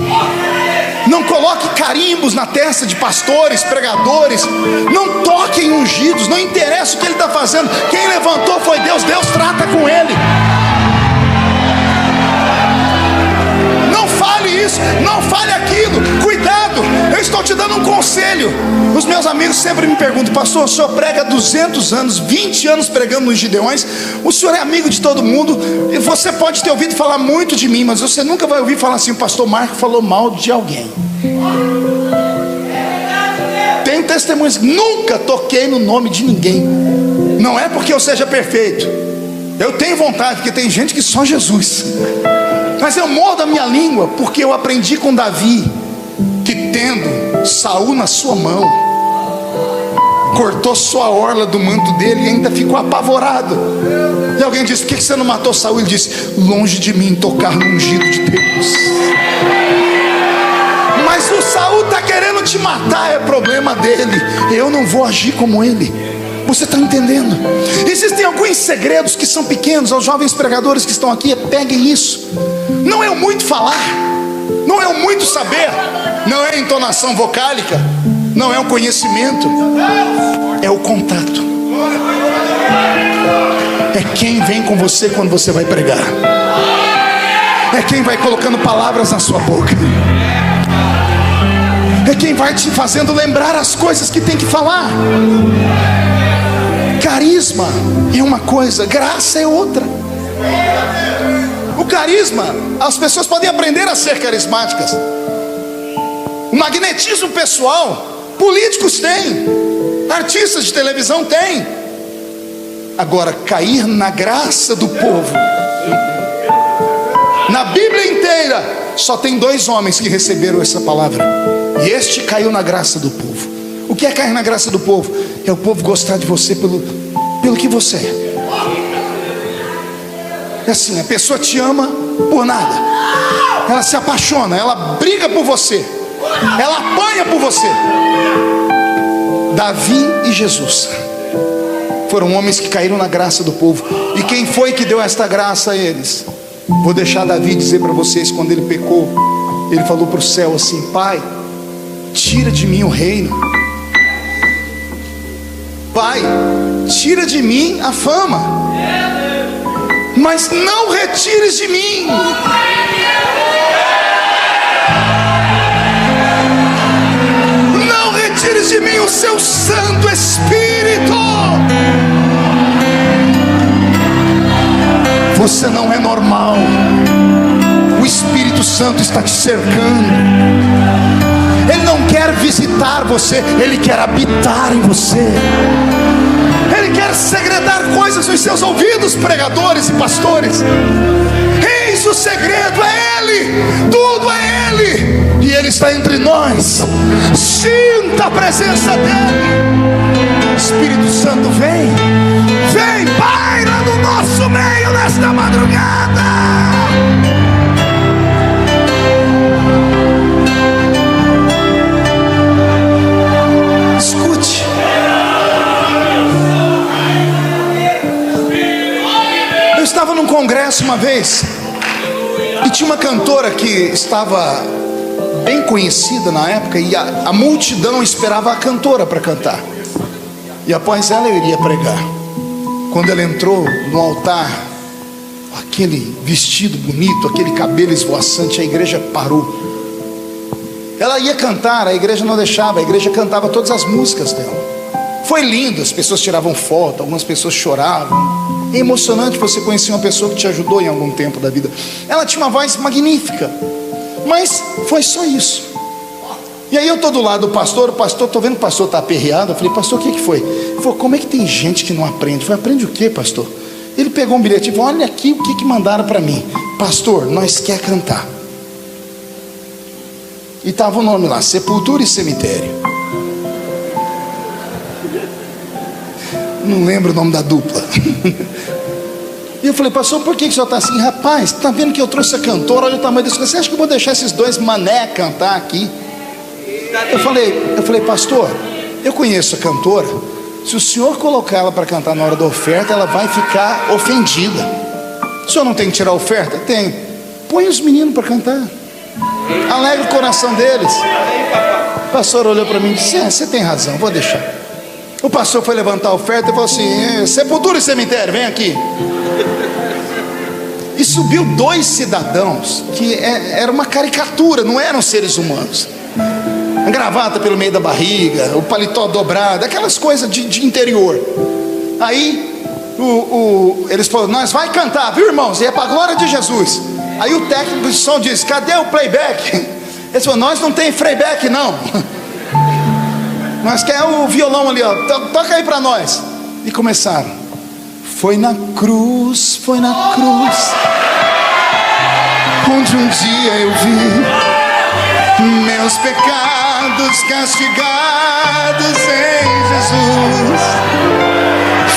Não coloque carimbos na testa de pastores, pregadores. Não toque em ungidos. Não interessa o que ele está fazendo. Quem levantou foi Deus. Deus trata com ele. Não fale isso, não fale aquilo. Cuidado, eu estou te dando um conselho. Os meus amigos sempre me perguntam: pastor, o senhor prega 200 anos, 20 anos pregando nos Gideões. O senhor é amigo de todo mundo. E você pode ter ouvido falar muito de mim, mas você nunca vai ouvir falar assim: o pastor Marco falou mal de alguém. Tem testemunhos. Nunca toquei no nome de ninguém. Não é porque eu seja perfeito, Eu tenho vontade, porque tem gente que só Jesus. Mas eu mordo a minha língua, porque eu aprendi com Davi que, tendo Saul na sua mão, cortou só a orla do manto dele e ainda ficou apavorado. E alguém disse: por que você não matou Saul? Ele disse: longe de mim tocar no ungido de Deus. Mas o Saul está querendo te matar, é problema dele. Eu não vou agir como ele. Você está entendendo? Existem alguns segredos que são pequenos. Aos jovens pregadores que estão aqui, peguem isso. Não é o muito falar, não é o muito saber, não é a entonação vocálica, não é o conhecimento, é o contato. É quem vem com você quando você vai pregar. É quem vai colocando palavras na sua boca. É quem vai te fazendo lembrar as coisas que tem que falar. Carisma é uma coisa, graça é outra. O carisma, as pessoas podem aprender a ser carismáticas. O magnetismo pessoal, políticos têm, artistas de televisão têm. Agora, cair na graça do povo, na Bíblia inteira, só tem 2 homens que receberam essa palavra, e este caiu na graça do povo. O que é cair na graça do povo? É o povo gostar de você pelo que você é. É assim, a pessoa te ama por nada, ela se apaixona, ela briga por você, ela apanha por você. Davi e Jesus foram homens que caíram na graça do povo. E quem foi que deu esta graça a eles? Vou deixar Davi dizer para vocês. Quando ele pecou, ele falou para o céu assim: Pai, tira de mim o reino. Pai, tira de mim a fama, mas não retires de mim de mim o seu Santo Espírito. Você não é normal. O Espírito Santo está te cercando. Ele não quer visitar você, ele quer habitar em você. Ele quer segredar coisas nos seus ouvidos, pregadores e pastores. Eis o segredo, é Ele, tudo é Ele, e Ele está entre nós. Sinta a presença dEle. Espírito Santo, vem, paira no nosso meio nesta madrugada. Escute. Eu estava num congresso uma vez, e tinha uma cantora que estava bem conhecida na época, e a multidão esperava a cantora para cantar. E após ela eu iria pregar. Quando ela entrou no altar, aquele vestido bonito, aquele cabelo esvoaçante, a igreja parou. Ela ia cantar, a igreja não deixava, a igreja cantava todas as músicas dela. Foi lindo, as pessoas tiravam foto, algumas pessoas choravam. É emocionante você conhecer uma pessoa que te ajudou em algum tempo da vida. Ela tinha uma voz magnífica, mas foi só isso. E aí eu estou do lado do pastor, estou vendo que o pastor está aperreado. Eu falei: pastor, o que foi? Ele falou: como é que tem gente que não aprende? Eu falei: aprende o que, pastor? Ele pegou um bilhete e falou: olha aqui o que mandaram para mim. Pastor, nós quer cantar. E estava o nome lá: Sepultura e Cemitério. Não lembro o nome da dupla. E eu falei: pastor, por que o senhor está assim? Rapaz, está vendo que eu trouxe a cantora? Olha o tamanho desse. Você acha que eu vou deixar esses 2 mané cantar aqui? Eu falei: pastor, eu conheço a cantora. Se o senhor colocar ela para cantar na hora da oferta, ela vai ficar ofendida. O senhor não tem que tirar a oferta? Tem. Põe os meninos para cantar, alegra o coração deles. O pastor olhou para mim e disse: você tem razão, vou deixar. O pastor foi levantar a oferta e falou assim: Sepultura e Cemitério, vem aqui. E subiu 2 cidadãos que era uma caricatura, não eram seres humanos. A gravata pelo meio da barriga, o paletó dobrado, aquelas coisas de interior. Aí eles falaram: nós vai cantar, viu, irmãos? E é para a glória de Jesus. Aí o técnico de som disse: cadê o playback? Eles falaram: nós não tem playback não. Nós quer o violão ali, ó, toca aí para nós. E começaram: Foi na cruz, onde um dia eu vi meus pecados castigados em Jesus.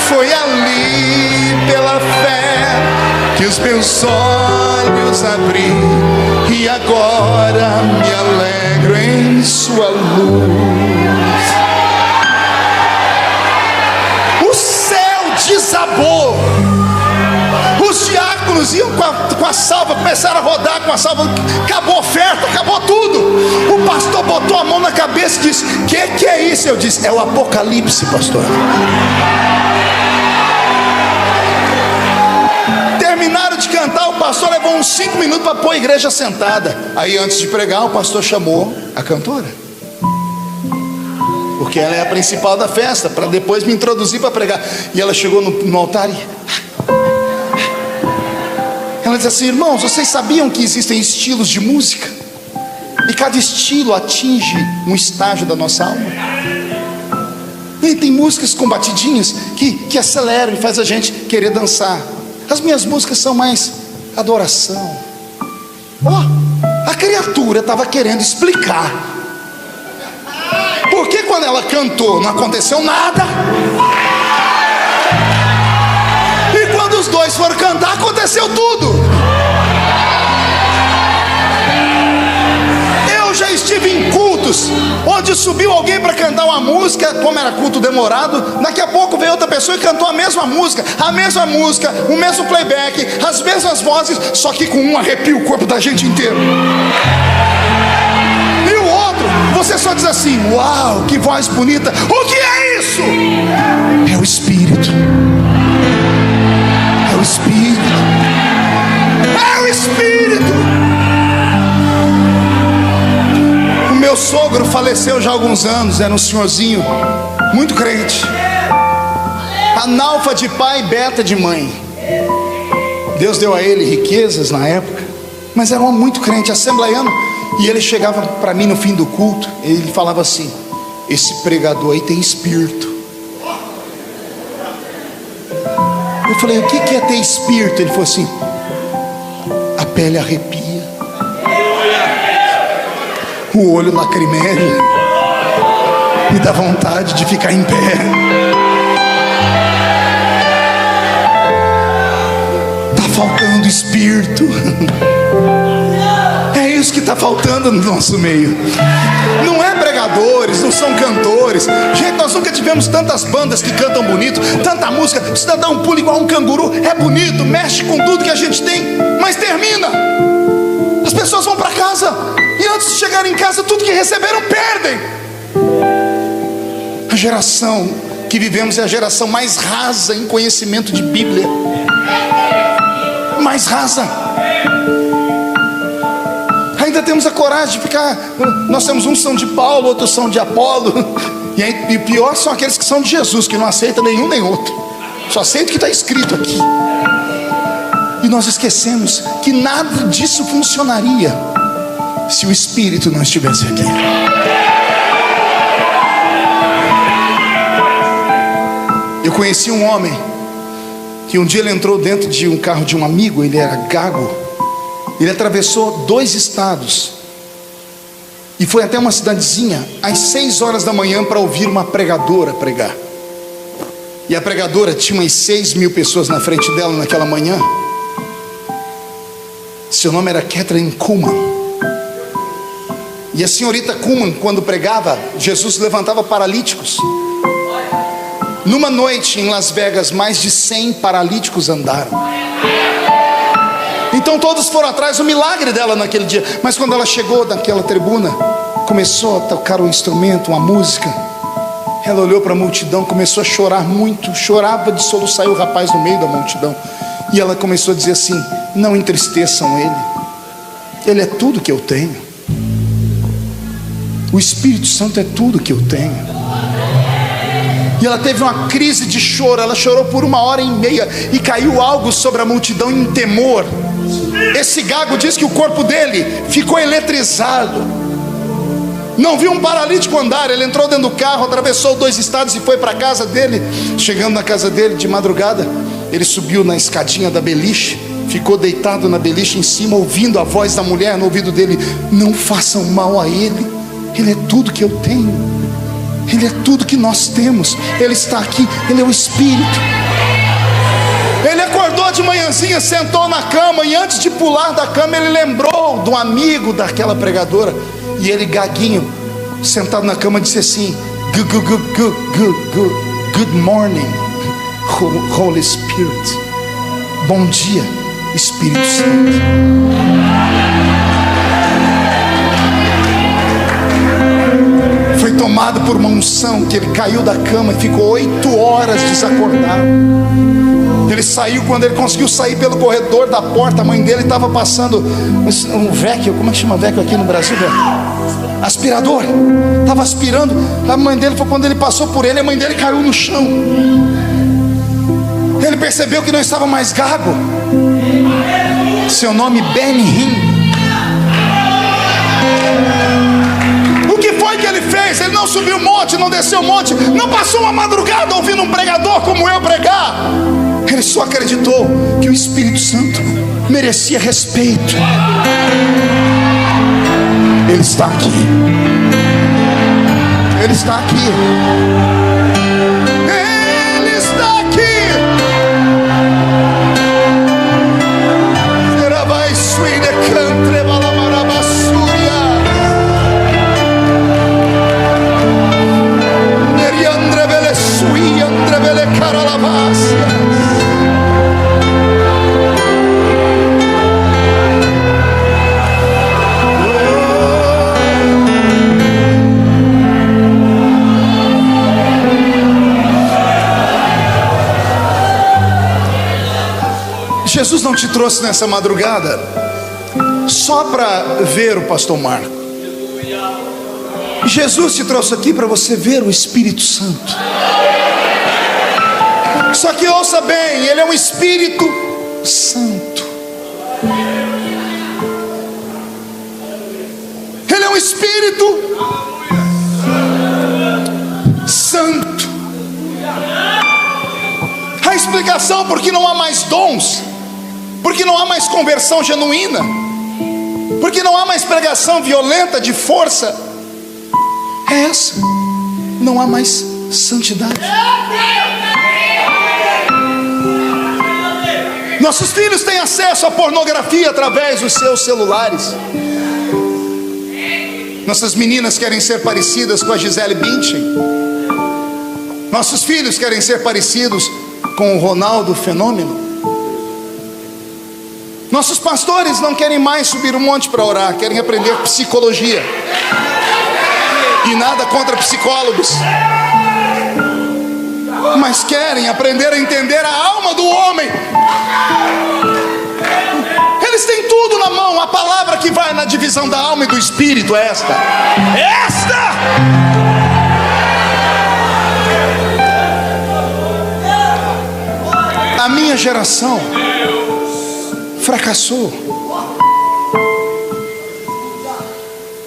Foi ali pela fé que os meus olhos abri, e agora me alegro em sua luz. O céu desabou. Os diáconos iam com a salva, começaram a rodar com a salva. Acabou a oferta, acabou tudo. O pastor botou a mão na cabeça e disse: que é isso? Eu disse: é o Apocalipse, pastor. Terminaram de cantar, o pastor levou uns 5 minutos para pôr a igreja sentada. Aí antes de pregar, o pastor chamou a cantora, porque ela é a principal da festa, para depois me introduzir para pregar. E ela chegou no altar e ela disse assim: irmãos, vocês sabiam que existem estilos de música? E cada estilo atinge um estágio da nossa alma. E tem músicas com batidinhas que aceleram e faz a gente querer dançar. As minhas músicas são mais adoração. A criatura estava querendo explicar porque quando ela cantou não aconteceu nada, e quando os dois foram cantar aconteceu tudo. Eu já estive em cultos onde subiu alguém para cantar uma música, como era culto demorado, daqui a pouco veio outra pessoa e cantou a mesma música, o mesmo playback, as mesmas vozes, só que com um arrepia o corpo da gente inteiro. E o outro, você só diz assim: uau, que voz bonita. O que é isso? É o Espírito. É o Espírito. É o Espírito. O meu sogro faleceu já há alguns anos. Era um senhorzinho muito crente, analfa de pai e beta de mãe. Deus deu a ele riquezas na época, mas era um homem muito crente, assembleiano. E ele chegava para mim no fim do culto, ele falava assim: esse pregador aí tem espírito. Eu falei: o que é ter espírito? Ele falou assim: a pele arrepia, o olho lacrimeja, me dá vontade de ficar em pé. Tá faltando espírito. É isso que está faltando no nosso meio. Não é pregadores, não são cantores. Gente, nós nunca tivemos tantas bandas que cantam bonito, tanta música. Precisa dar um pulo igual um canguru. É bonito, mexe com tudo que a gente tem, mas termina. As pessoas vão para casa e antes de chegar em casa, tudo que receberam perdem. A geração que vivemos é a geração mais rasa em conhecimento de Bíblia. Mais rasa. Ainda temos a coragem de ficar. Nós temos uns são de Paulo, outros são de Apolo. E pior são aqueles que são de Jesus, que não aceitam nenhum nem outro, só aceita o que está escrito aqui. E nós esquecemos que nada disso funcionaria se o Espírito não estivesse aqui. Eu conheci um homem que um dia ele entrou dentro de um carro de um amigo. Ele era gago. Ele atravessou 2 estados e foi até uma cidadezinha às 6 horas da manhã para ouvir uma pregadora pregar. E a pregadora tinha umas 6.000 pessoas na frente dela naquela manhã. Seu nome era Kathryn Kuhlman. E a senhorita Kuhlman, quando pregava, Jesus levantava paralíticos. Numa noite em Las Vegas, mais de 100 paralíticos andaram. Então todos foram atrás do milagre dela naquele dia. Mas quando ela chegou naquela tribuna, começou a tocar um instrumento, uma música, ela olhou para a multidão, começou a chorar muito, chorava de soluçar, o rapaz no meio da multidão. E ela começou a dizer assim: não entristeçam ele é tudo que eu tenho. O Espírito Santo é tudo que eu tenho. E ela teve uma crise de choro. Ela chorou por 1h30 e caiu algo sobre a multidão em temor. Esse gago diz que o corpo dele ficou eletrizado. Não viu um paralítico andar. Ele entrou dentro do carro, atravessou 2 estados e foi para a casa dele. Chegando na casa dele de madrugada, Ele subiu na escadinha da beliche, ficou deitado na beliche em cima, ouvindo a voz da mulher no ouvido dele: não façam mal a ele, ele é tudo que eu tenho, ele é tudo que nós temos, ele está aqui, ele é o Espírito. Ele acordou de manhãzinha, sentou na cama, e antes de pular da cama, ele lembrou de um amigo daquela pregadora, e ele, gaguinho, sentado na cama, disse assim: good morning, Holy Spirit. Bom dia, Espírito Santo. Foi tomado por uma unção que ele caiu da cama e ficou 8 horas desacordado. Ele saiu, quando ele conseguiu sair pelo corredor da porta, a mãe dele estava passando um vacuum, como é que chama vacuum aqui no Brasil? Aspirador, estava aspirando. A mãe dele, foi quando ele passou por ele, a mãe dele caiu no chão. Ele percebeu que não estava mais gago. Seu nome Ben-Him. O que foi que ele fez? Ele não subiu o monte, não desceu o monte, não passou uma madrugada ouvindo um pregador como eu pregar. Ele só acreditou que o Espírito Santo merecia respeito. Ele está aqui. Ele está aqui. Ele está aqui. Será vai suíne cantre balamarabassuria. Neriandre vele suí, andre vele caralabassia. Jesus não te trouxe nessa madrugada só para ver o pastor Marco. Jesus te trouxe aqui para você ver o Espírito Santo. Só que ouça bem, ele é um Espírito Santo. Ele é um Espírito Santo. A explicação por que não há mais dons, porque não há mais conversão genuína, porque não há mais pregação violenta de força, é essa: não há mais santidade. Nossos filhos têm acesso à pornografia através dos seus celulares. Nossas meninas querem ser parecidas com a Gisele Bündchen. Nossos filhos querem ser parecidos com o Ronaldo Fenômeno. Nossos pastores não querem mais subir um monte para orar, querem aprender psicologia. E nada contra psicólogos, mas querem aprender a entender a alma do homem. Eles têm tudo na mão. A palavra que vai na divisão da alma e do espírito é esta. A minha geração fracassou.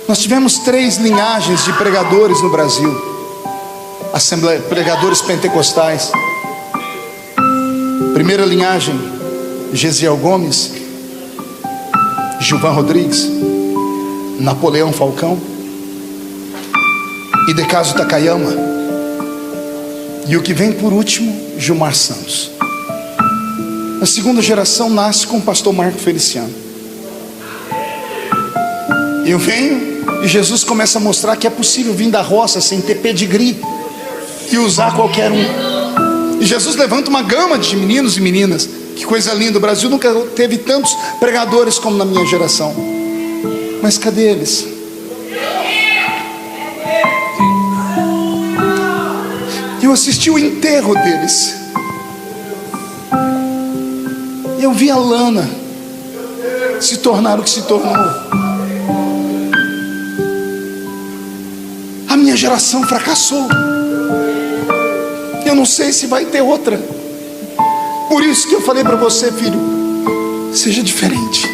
Nós tivemos 3 linhagens de pregadores no Brasil. Assembleia, pregadores pentecostais. Primeira linhagem, Gesiel Gomes, Gilvan Rodrigues, Napoleão Falcão, Idecaso Takayama. E o que vem por último, Gilmar Santos. A segunda geração nasce com o pastor Marco Feliciano. Eu venho e Jesus começa a mostrar que é possível vir da roça sem ter pedigree e usar qualquer um. E Jesus levanta uma gama de meninos e meninas. Que coisa linda, o Brasil nunca teve tantos pregadores como na minha geração. Mas cadê eles? Eu assisti o enterro deles. Eu vi a Lana se tornar o que se tornou. A minha geração fracassou. Eu não sei se vai ter outra. Por isso que eu falei para você, filho, seja diferente.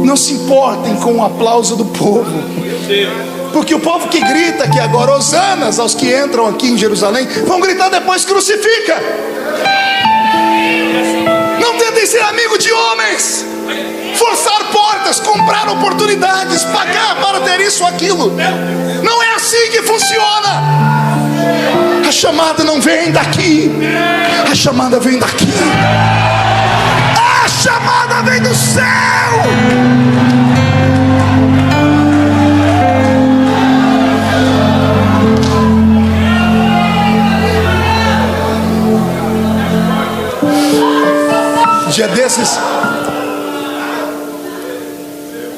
Não se importem com o aplauso do povo, Porque o povo que grita aqui agora, hosanas aos que entram aqui em Jerusalém, vão gritar depois: crucifica. Não tentem ser amigo de homens, forçar portas, comprar oportunidades, pagar para ter isso ou aquilo. Não é assim que funciona. A chamada não vem daqui, a chamada vem daqui. A chamada vem do céu. Dia desses,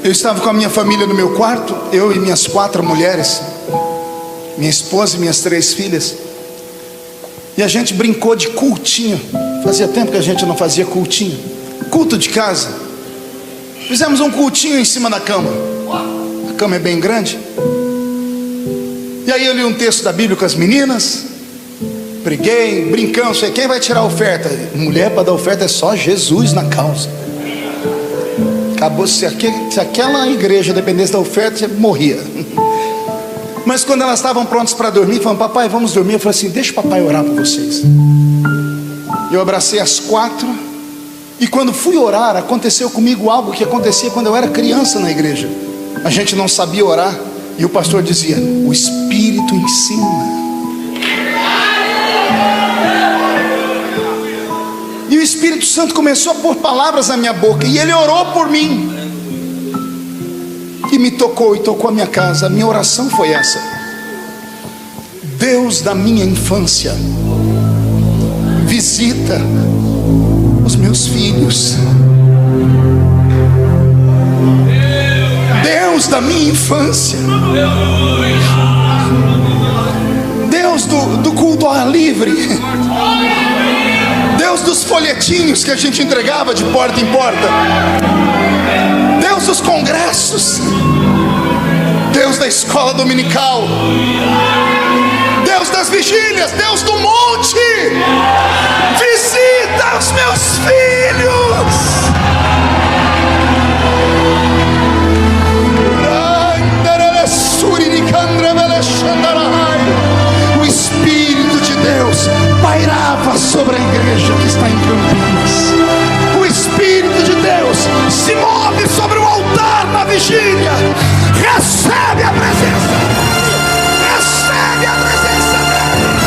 eu estava com a minha família no meu quarto, eu e minhas 4 mulheres, minha esposa e minhas 3 filhas, e a gente brincou de cultinho. Fazia tempo que a gente não fazia cultinho, culto de casa. Fizemos um cultinho em cima da cama. A cama é bem grande. E aí eu li um texto da Bíblia com as meninas, preguei, brincamos. Quem vai tirar a oferta? Mulher para dar oferta é só Jesus na causa. Acabou. Se aquela igreja dependesse da oferta, você morria. Mas quando elas estavam prontas para dormir, falaram: papai, vamos dormir. Eu falei assim: deixa o papai orar por vocês. Eu abracei as 4. E quando fui orar, aconteceu comigo algo que acontecia quando eu era criança na igreja. A gente não sabia orar, e o pastor dizia: o Espírito ensina. E o Espírito Santo começou a pôr palavras na minha boca, e ele orou por mim, e me tocou, e tocou a minha casa. A minha oração foi essa: Deus da minha infância, visita os meus filhos. Deus da minha infância, Deus do culto ao ar livre, Deus dos folhetinhos que a gente entregava de porta em porta, Deus dos congressos, Deus da escola dominical, Deus das vigílias, Deus do monte, visita os meus filhos. O Espírito de Deus pairava sobre a igreja que está em Campinas. O Espírito de Deus se move sobre o altar na vigília. Recebe a presença, recebe a presença dele.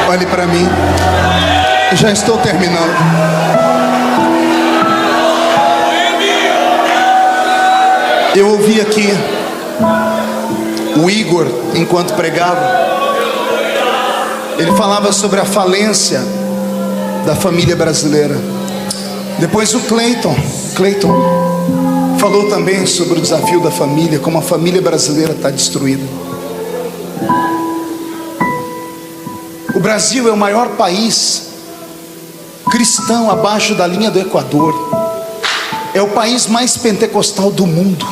Olhe para mim, já estou terminando. Eu ouvi aqui o Igor enquanto pregava. Ele falava sobre a falência da família brasileira. Depois o Cleiton falou também sobre o desafio da família, como a família brasileira está destruída. O Brasil é o maior país cristão abaixo da linha do Equador. É o país mais pentecostal do mundo.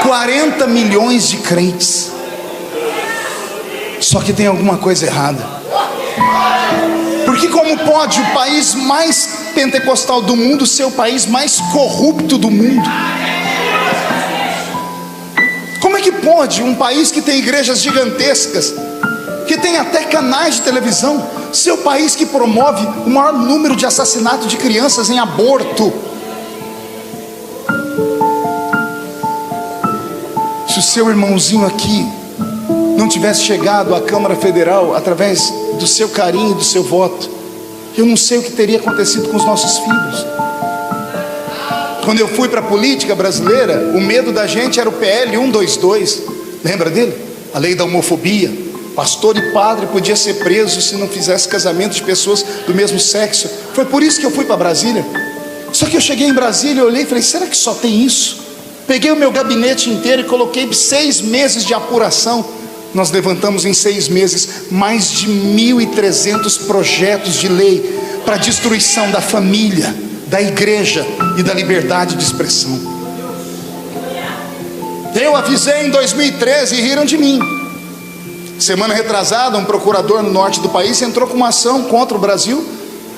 40 milhões de crentes. Só que tem alguma coisa errada. Porque como pode o país mais pentecostal do mundo ser o país mais corrupto do mundo. Como é que pode um país que tem igrejas gigantescas, que tem até canais de televisão, ser o país que promove o maior número de assassinatos de crianças em aborto? Se o seu irmãozinho aqui não tivesse chegado à Câmara Federal através do seu carinho e do seu voto, eu não sei o que teria acontecido com os nossos filhos. Quando eu fui para a política brasileira, o medo da gente era o PL 122, lembra dele? A lei da homofobia. Pastor e padre podia ser preso se não fizesse casamento de pessoas do mesmo sexo. Foi por isso que eu fui para Brasília. Só que eu cheguei em Brasília, eu olhei e falei, será que só tem isso? Peguei o meu gabinete inteiro e coloquei 6 meses de apuração. Nós levantamos em 6 meses mais de 1.300 projetos de lei para destruição da família, da igreja e da liberdade de expressão. Eu avisei em 2013 e riram de mim. Semana retrasada, um procurador no norte do país entrou com uma ação contra o Brasil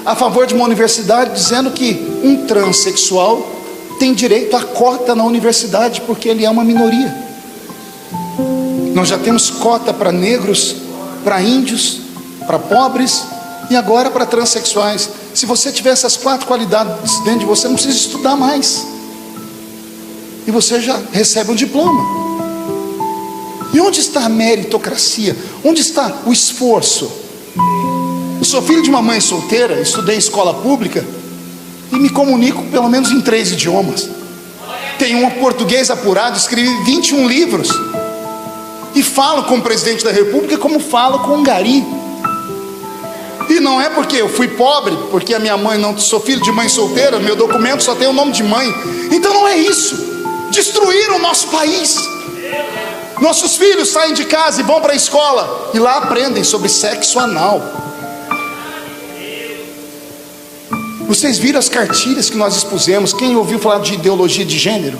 a favor de uma universidade, dizendo que um transexual tem direito à cota na universidade porque ele é uma minoria. Nós já temos cota para negros, para índios, para pobres e agora para transexuais. Se você tiver essas 4 qualidades dentro de você, não precisa estudar mais, e você já recebe um diploma. E onde está a meritocracia? Onde está o esforço? Eu sou filho de uma mãe solteira, estudei em escola pública e me comunico pelo menos em 3 idiomas. Tenho um português apurado, escrevi 21 livros e falo com o presidente da república como falo com um gari. E não é porque eu fui pobre, porque a minha mãe não, sou filho de mãe solteira, meu documento só tem o nome de mãe. Então não é isso. Destruíram o nosso país. Nossos filhos saem de casa e vão para a escola e lá aprendem sobre sexo anal. Vocês viram as cartilhas que nós expusemos? Quem ouviu falar de ideologia de gênero?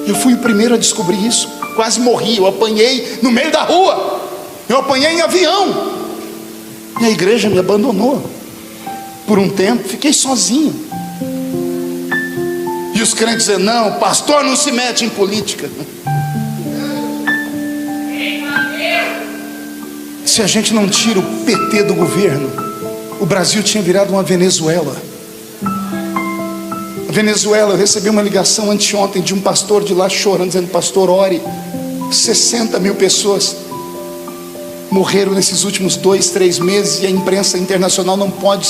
Eu fui o primeiro a descobrir isso. Quase morri, eu apanhei no meio da rua. Eu apanhei em avião. E a igreja me abandonou. Por um tempo, fiquei sozinho. E os crentes dizendo, não, pastor não se mete em política. Se a gente não tira o PT do governo, o Brasil tinha virado uma Venezuela. A Venezuela, eu recebi uma ligação anteontem de um pastor de lá chorando, dizendo, pastor, ore. 60 mil pessoas morreram nesses últimos 2, 3 meses e a imprensa internacional não pode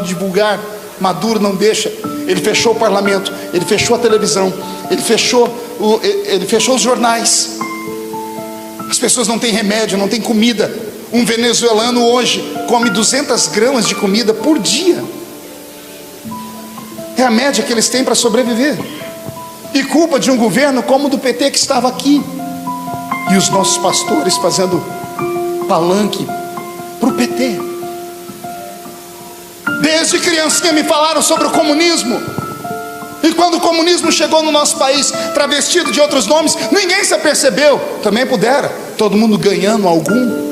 divulgar. Maduro não deixa. Ele fechou o parlamento, ele fechou a televisão, ele fechou os jornais. As pessoas não têm remédio, não têm comida. Um venezuelano hoje come 200 gramas de comida por dia. É a média que eles têm para sobreviver. E culpa de um governo como o do PT que estava aqui. E os nossos pastores fazendo palanque para o PT. Desde criancinha me falaram sobre o comunismo. E quando o comunismo chegou no nosso país, travestido de outros nomes, ninguém se apercebeu. Também pudera, todo mundo ganhando algum.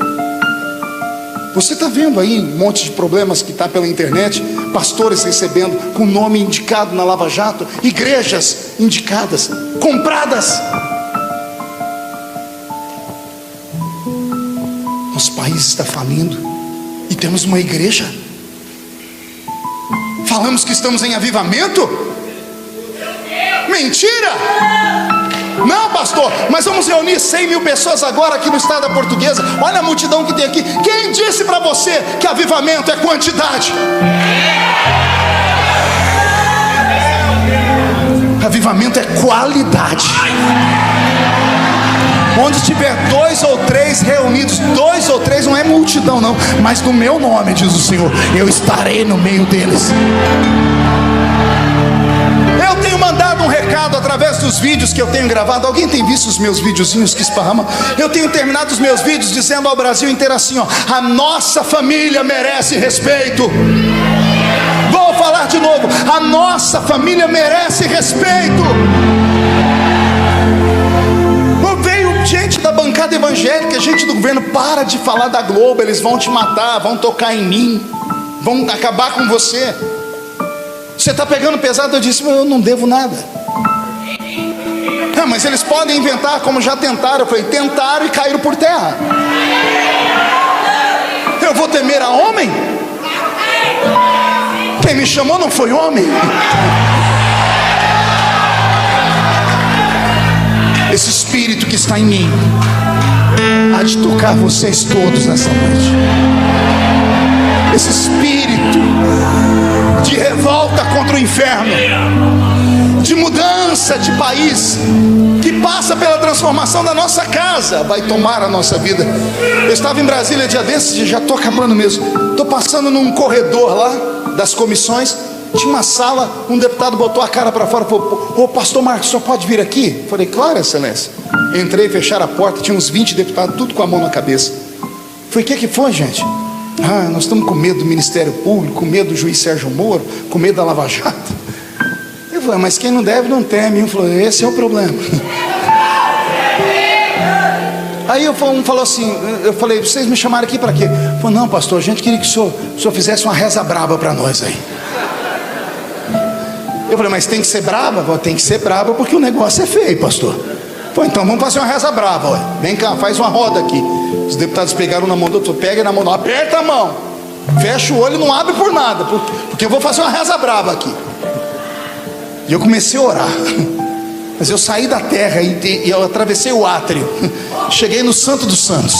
Você está vendo aí um monte de problemas que está pela internet, pastores recebendo com nome indicado na Lava Jato, igrejas indicadas, compradas. Nosso país está falindo e temos uma igreja. Falamos que estamos em avivamento? Mentira! Não, pastor, mas vamos reunir 100 mil pessoas agora aqui no estado da Portuguesa. Olha a multidão que tem aqui. Quem disse para você que avivamento é quantidade? Avivamento é qualidade. Onde tiver 2 ou 3 reunidos, 2 ou 3 não é multidão não, mas no meu nome, diz o Senhor, eu estarei no meio deles. Eu tenho mandado um recado através dos vídeos que eu tenho gravado. Alguém tem visto os meus videozinhos que esparramam? Eu tenho terminado os meus vídeos dizendo ao Brasil inteiro assim, ó, a nossa família merece respeito. Vou falar de novo, a nossa família merece respeito. Veio gente da bancada evangélica, gente do governo, para de falar da Globo, eles vão te matar, vão tocar em mim. vão acabar com você. Você está pegando pesado. Eu disse: eu não devo nada. Mas eles podem inventar, como já tentaram. Eu falei: tentaram e caíram por terra. Eu vou temer a homem? Quem me chamou não foi homem. Esse espírito que está em mim há de tocar vocês todos nessa noite. Esse espírito de revolta contra o inferno, de mudança de país, que passa pela transformação da nossa casa, vai tomar a nossa vida. Eu estava em Brasília dia desses, já estou acabando mesmo. Estou passando num corredor lá das comissões. Tinha uma sala, um deputado botou a cara para fora e falou: ô pastor Marcos, só pode vir aqui? Falei: claro, excelência. Entrei, fecharam a porta, tinha uns 20 deputados, tudo com a mão na cabeça. Falei: o que foi, gente? Nós estamos com medo do Ministério Público, com medo do juiz Sérgio Moro, com medo da Lava Jato. Eu falei: mas quem não deve não teme. Um falou: esse é o problema. Aí um falou assim, eu falei: vocês me chamaram aqui para quê? Ele falou: não, pastor, a gente queria que o senhor fizesse uma reza braba para nós aí. Eu falei: mas tem que ser braba? Falei: tem que ser braba porque o negócio é feio, pastor. Falei: então vamos fazer uma reza brava, ué. Vem cá, faz uma roda aqui. Os deputados pegaram na mão do outro: pega na mão, não, aperta a mão, fecha o olho, não abre por nada, porque eu vou fazer uma reza brava aqui. E eu comecei a orar. Mas eu saí da terra e eu atravessei o átrio. Cheguei no Santo dos Santos.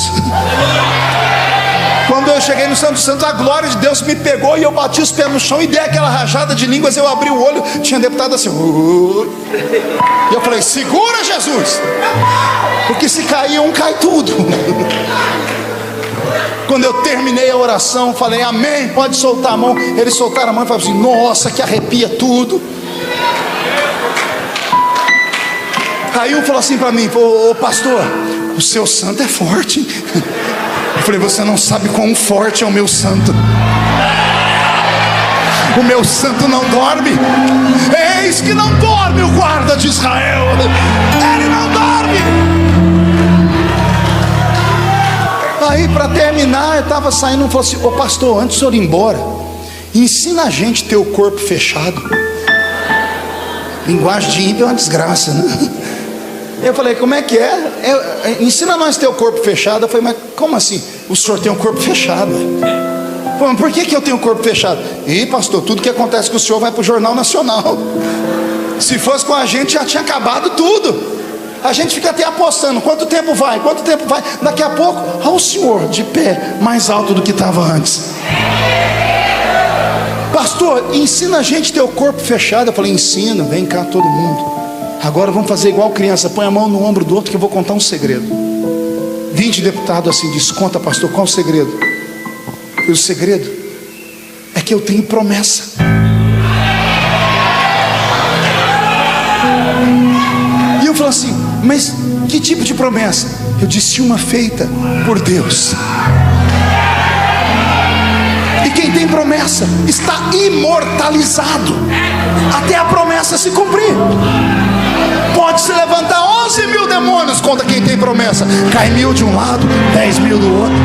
Quando eu cheguei no Santo dos Santos, a glória de Deus me pegou e eu bati os pés no chão e dei aquela rajada de línguas. Eu abri o olho, tinha deputado assim. E eu falei: segura, Jesus, porque se cair um, cai tudo. Quando eu terminei a oração, falei: amém, pode soltar a mão. Eles soltaram a mão e falaram assim: nossa, que arrepia tudo. Aí um falou assim para mim: ô pastor, o seu santo é forte. Eu falei: você não sabe quão forte é o meu santo. O meu santo não dorme. Eis que não dorme o guarda de Israel. Ele não dorme. Aí para terminar, eu estava saindo, um falou assim: ô pastor, antes de eu ir embora, ensina a gente a ter o corpo fechado. Linguagem de ímpio é uma desgraça, né? Eu falei: como é que é? Ensina nós a ter o corpo fechado. Eu falei: mas como assim? O senhor tem um corpo fechado? Falei: por que eu tenho o corpo fechado? Ih, pastor, tudo que acontece com o senhor vai para o Jornal Nacional. Se fosse com a gente, já tinha acabado tudo. A gente fica até apostando: quanto tempo vai? Quanto tempo vai? Daqui a pouco, olha o senhor de pé, mais alto do que estava antes. Pastor, ensina a gente a ter o corpo fechado. Eu falei: ensina, vem cá todo mundo. Agora vamos fazer igual criança, põe a mão no ombro do outro que eu vou contar um segredo. 20 deputados assim, diz: conta, pastor, qual o segredo? E o segredo é que eu tenho promessa. E eu falei assim: mas que tipo de promessa? Eu disse: uma feita por Deus. E quem tem promessa está imortalizado até a promessa se cumprir. Pode se levantar 11 mil demônios contra quem tem promessa. Cai 1000 de um lado, 10.000 do outro.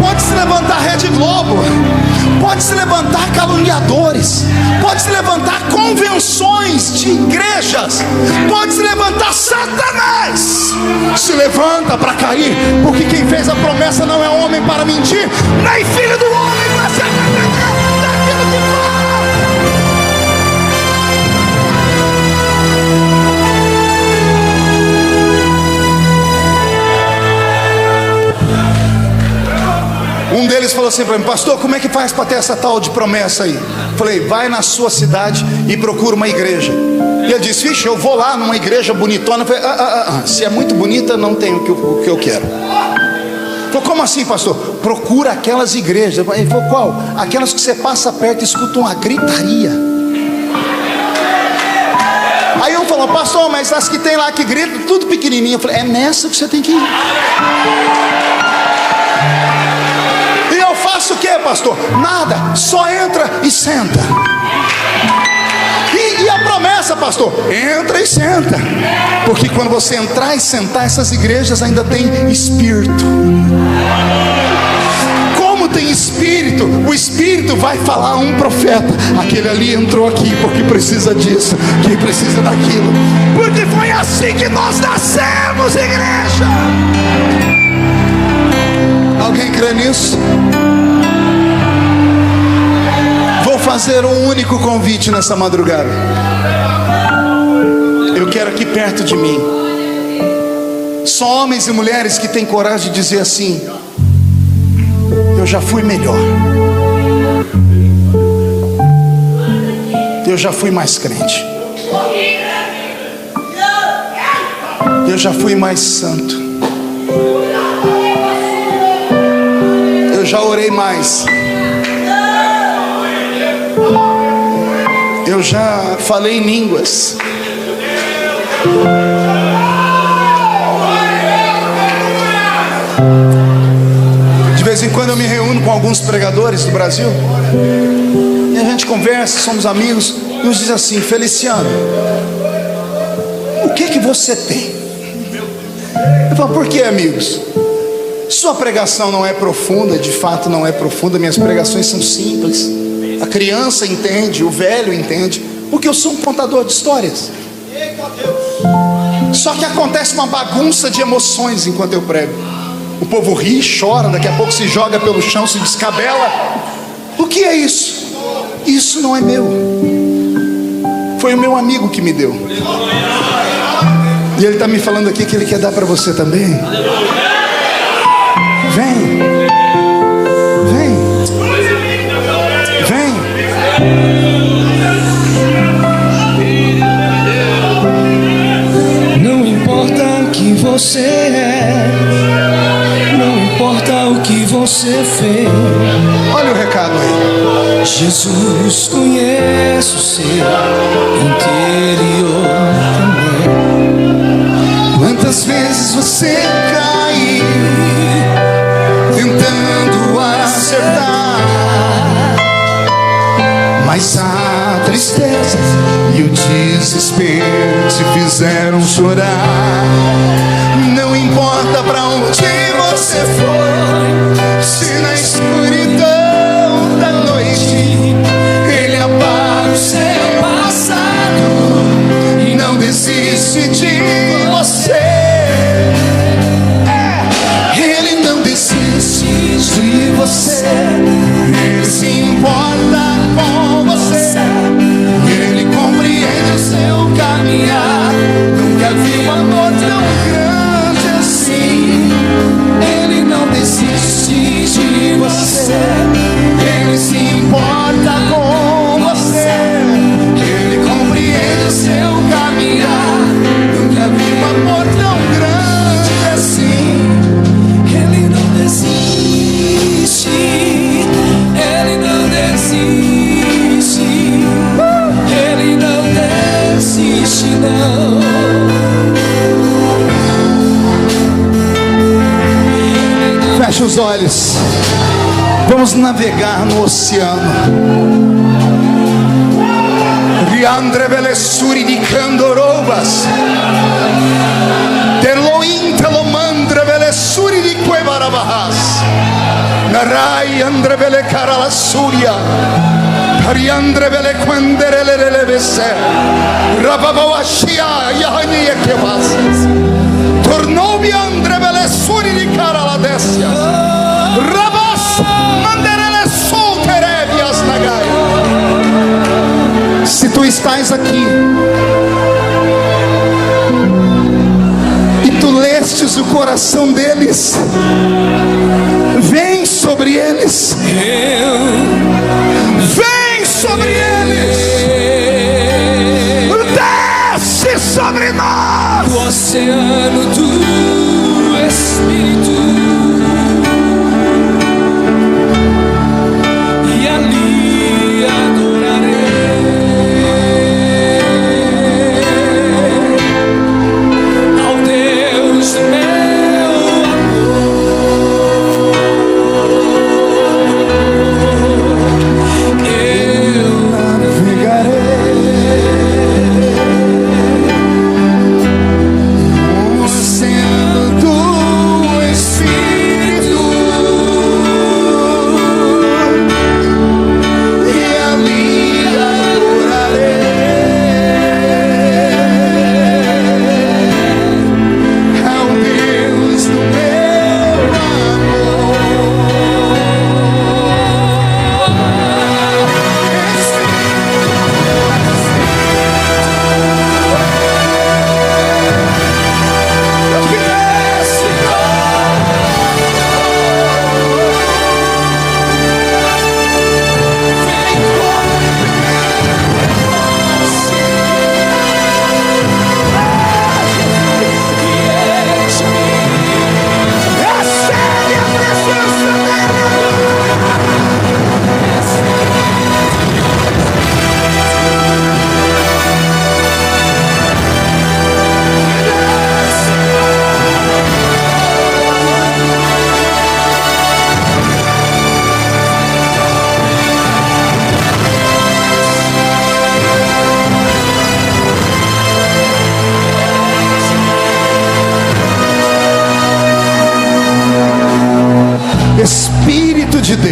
Pode se levantar Rede Globo. Pode se levantar caluniadores. Pode se levantar convenções de igrejas. Pode se levantar Satanás. Se levanta para cair, porque quem fez a promessa não é homem para mentir, nem filho do homem para se arrepender daquilo que fala. Um deles falou assim para mim: pastor, como é que faz para ter essa tal de promessa aí? Falei: vai na sua cidade e procura uma igreja. E ele disse: vixe, eu vou lá numa igreja bonitona. Eu falei: se é muito bonita, não tem o que eu quero. Falei: como assim, pastor? Procura aquelas igrejas. Ele falou: qual? Aquelas que você passa perto e escuta uma gritaria. Aí um falou: pastor, mas as que tem lá que gritam, tudo pequenininho. Eu falei: é nessa que você tem que ir. Faço o que, pastor? Nada, só entra e senta. E a promessa, pastor? Entra e senta. Porque quando você entrar e sentar, essas igrejas ainda têm espírito. Como tem espírito, o espírito vai falar a um profeta: aquele ali entrou aqui porque precisa disso, que precisa daquilo, porque foi assim que nós nascemos, igreja. Alguém crê nisso? Vou fazer um único convite nessa madrugada. Eu quero aqui perto de mim só homens e mulheres que têm coragem de dizer assim: eu já fui melhor, eu já fui mais crente, eu já fui mais santo, eu já orei mais, eu já falei em línguas. De vez em quando eu me reúno com alguns pregadores do Brasil e a gente conversa, somos amigos, e uns dizem assim: Feliciano, o que você tem? Eu falo: por que, amigos? Sua pregação não é profunda, de fato não é profunda, minhas pregações são simples, a criança entende, o velho entende, porque eu sou um contador de histórias. Só que acontece uma bagunça de emoções enquanto eu prego. O povo ri, chora, daqui a pouco se joga pelo chão, se descabela. O que é isso? Isso não é meu, foi o meu amigo que me deu. E ele está me falando aqui que ele quer dar para você também. Vem, vem, vem. Não importa o que você é, não importa o que você fez. Olha o recado aí. Jesus conhece o seu interior também. Quantas vezes você caiu tentando acertar, mas a tristeza e o desespero te fizeram chorar. Não importa pra onde você foi, se na escuridão da noite Ele apaga o seu passado e não desiste de você. Ele não desiste de você, Ele se importa com você, Ele compreende o seu caminhar. Nunca vi um amor tão grande assim. Ele não desiste de você, Ele se importa com você, Ele compreende o seu caminhar. Nunca vi um amor tão grande assim. Ele não desiste, Ele não desiste, Ele não desiste, não. Feche os olhos. Vamos navegar no oceano. Riandre velessuri di candorobas, Terloin telomandre velessuri di quevarabahas, Narai andre vele caralasuria, Pariandre vele quandere le vese, Rababawashia yahani ekevas, Tornobi andre velessuri di caraladesias, Rabas manderele solterevias nagai. Se tu estás aqui e tu lestes o coração deles, vem sobre eles, vem sobre eles, desce sobre nós. O oceano do Espírito, e ali adorarei ao Deus do meu amor. Eu navegarei no oceano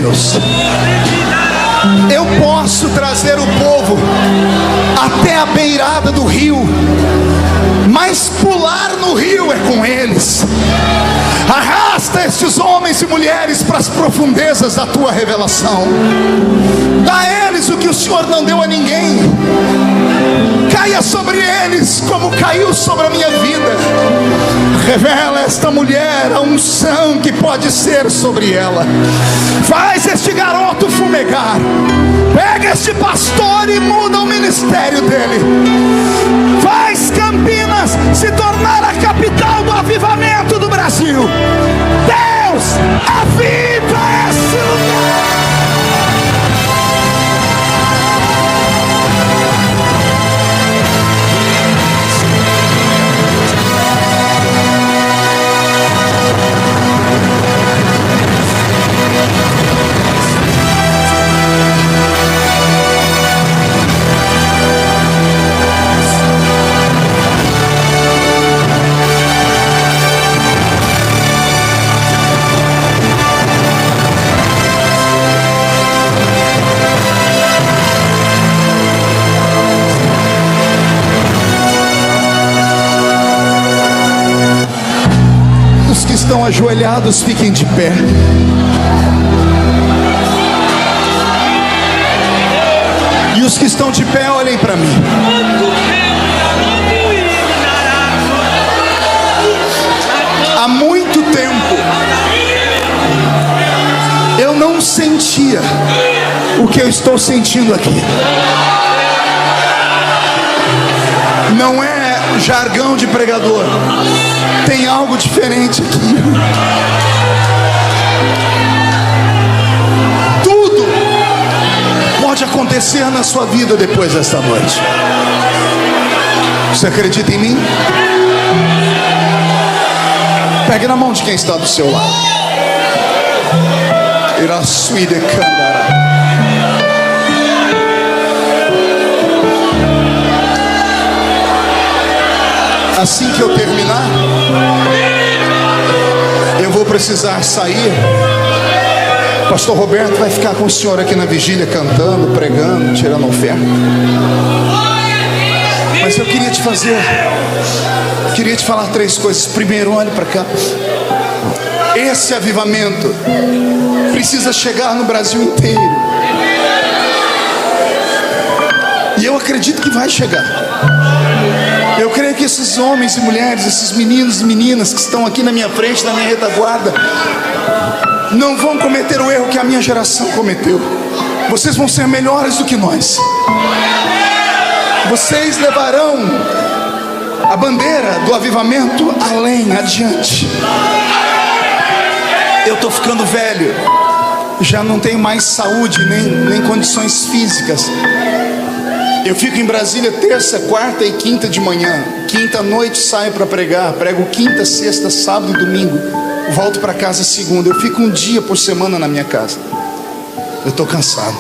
Deus. Eu posso trazer o povo até a beirada do rio, mas pular no rio é com eles. Arrasta estes homens e mulheres para as profundezas da tua revelação. Dá a eles o que o Senhor não deu a ninguém. Caia sobre eles como caiu sobre a minha vida. Revela esta mulher a unção que pode ser sobre ela. Faz este garoto fumegar. Pega este pastor e muda o ministério dele. Faz Campinas se tornar a capital do avivamento do Brasil. Deus, aviva esse lugar. Estão ajoelhados, fiquem de pé. E os que estão de pé, olhem para mim. Há muito tempo eu não sentia o que eu estou sentindo aqui. Não é jargão de pregador. Tem algo diferente aqui. Tudo pode acontecer na sua vida depois desta noite. Você acredita em mim? Pegue na mão de quem está do seu lado. Irasuide Kandara. Assim que eu terminar, eu vou precisar sair. Pastor Roberto vai ficar com o senhor aqui na vigília, cantando, pregando, tirando oferta. Mas eu queria te falar 3 coisas. Primeiro, olhe para cá. Esse avivamento precisa chegar no Brasil inteiro. E eu acredito que vai chegar. Eu creio que esses homens e mulheres, esses meninos e meninas que estão aqui na minha frente, na minha retaguarda, não vão cometer o erro que a minha geração cometeu. Vocês vão ser melhores do que nós. Vocês levarão a bandeira do avivamento além, adiante. Eu estou ficando velho, já não tenho mais saúde, nem condições físicas. Eu fico em Brasília terça, quarta e quinta de manhã. Quinta à noite saio para pregar. Prego quinta, sexta, sábado e domingo. Volto para casa segunda. Eu fico um dia por semana na minha casa. Eu estou cansado.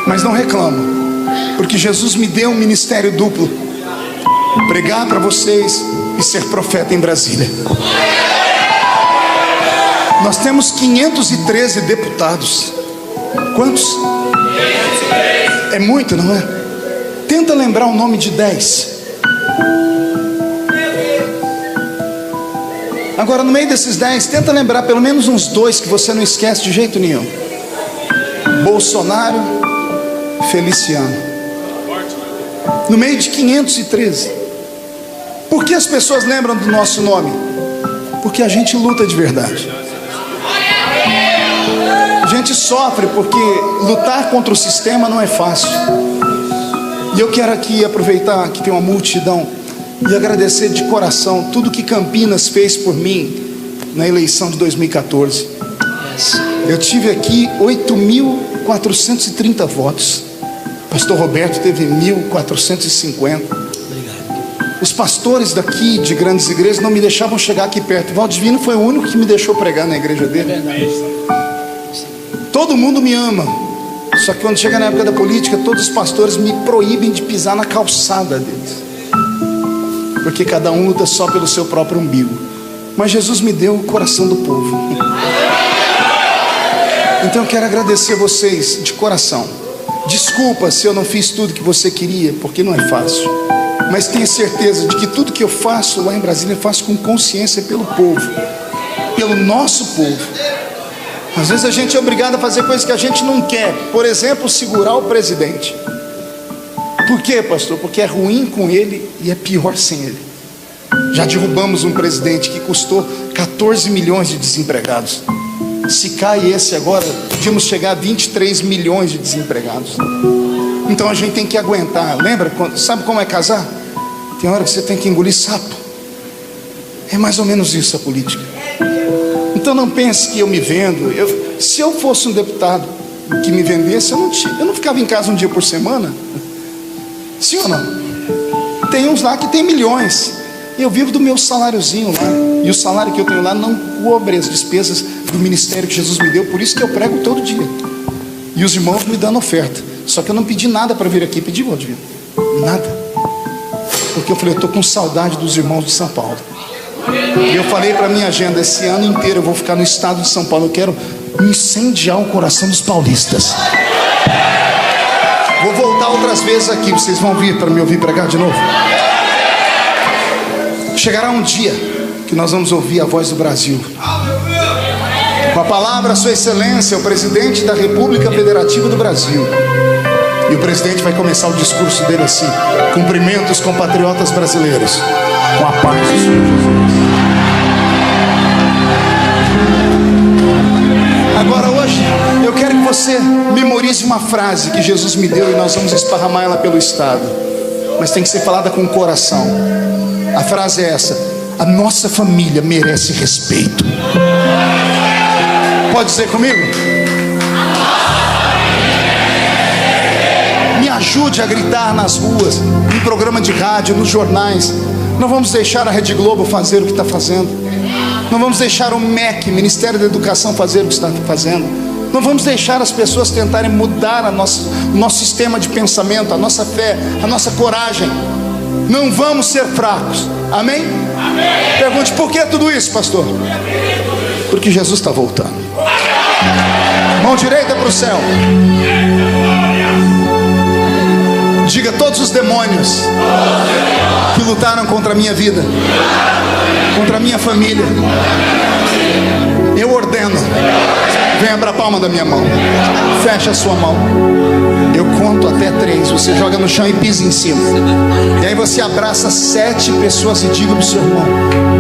Mas não reclamo, porque Jesus me deu um ministério duplo: pregar para vocês e ser profeta em Brasília. Nós temos 513 deputados. Quantos? É muito, não é? Tenta lembrar o nome de 10. Agora, no meio desses 10, tenta lembrar pelo menos uns 2 que você não esquece de jeito nenhum: Bolsonaro, Feliciano. No meio de 513. Por que as pessoas lembram do nosso nome? Porque a gente luta de verdade. A gente sofre porque lutar contra o sistema não é fácil. E eu quero aqui aproveitar que tem uma multidão e agradecer de coração tudo que Campinas fez por mim na eleição de 2014. Eu tive aqui 8.430 votos. Pastor Roberto teve 1.450. Os pastores daqui de grandes igrejas não me deixavam chegar aqui perto. Valdivino foi o único que me deixou pregar na igreja dele. Todo mundo me ama. Só que quando chega na época da política, todos os pastores me proíbem de pisar na calçada deles, porque cada um luta só pelo seu próprio umbigo. Mas Jesus me deu o coração do povo. Então eu quero agradecer vocês de coração. Desculpa se eu não fiz tudo que você queria, porque não é fácil. Mas tenha certeza de que tudo que eu faço lá em Brasília, eu faço com consciência pelo povo, pelo nosso povo. Às vezes a gente é obrigado a fazer coisas que a gente não quer. Por exemplo, segurar o presidente. Por quê, pastor? Porque é ruim com ele e é pior sem ele. Já derrubamos um presidente que custou 14 milhões de desempregados. Se cai esse agora, podíamos chegar a 23 milhões de desempregados. Então a gente tem que aguentar. Lembra? Sabe como é casar? Tem hora que você tem que engolir sapo. É mais ou menos isso a política. Então não pense que eu me vendo. Se eu fosse um deputado que me vendesse, eu não ficava em casa um dia por semana. Sim ou não? Tem uns lá que tem milhões. Eu vivo do meu saláriozinho lá. E o salário que eu tenho lá não cobre as despesas do ministério que Jesus me deu. Por isso que eu prego todo dia. E os irmãos me dando oferta. Só que eu não pedi nada para vir aqui. Pedi, Valdivino? Nada. Porque eu falei, eu estou com saudade dos irmãos de São Paulo. E eu falei para minha agenda, esse ano inteiro eu vou ficar no estado de São Paulo. Eu quero incendiar o coração dos paulistas. Vou voltar outras vezes aqui. Vocês vão vir para me ouvir pregar de novo. Chegará um dia que nós vamos ouvir a voz do Brasil. Com a palavra, Sua Excelência, o presidente da República Federativa do Brasil. E o presidente vai começar o discurso dele assim: cumprimento os compatriotas brasileiros, com a paz do Senhor Jesus. Agora hoje, eu quero que você memorize uma frase que Jesus me deu e nós vamos esparramar ela pelo estado. Mas tem que ser falada com o coração. A frase é essa: a nossa família merece respeito. Pode dizer comigo? Me ajude a gritar nas ruas, em programa de rádio, nos jornais. Não vamos deixar a Rede Globo fazer o que está fazendo. Não vamos deixar o MEC, Ministério da Educação, fazer o que está fazendo. Não vamos deixar as pessoas tentarem mudar o nosso sistema de pensamento, a nossa fé, a nossa coragem. Não vamos ser fracos. Amém? Amém. Pergunte, por que tudo isso, pastor? Porque Jesus está voltando. Mão direita para o céu. Diga: todos os demônios que lutaram contra a minha vida, contra a minha família, eu ordeno, venha para a palma da minha mão. Fecha a sua mão. Eu conto até 3. Você joga no chão e pisa em cima. E aí você abraça 7 pessoas e diga para o seu irmão: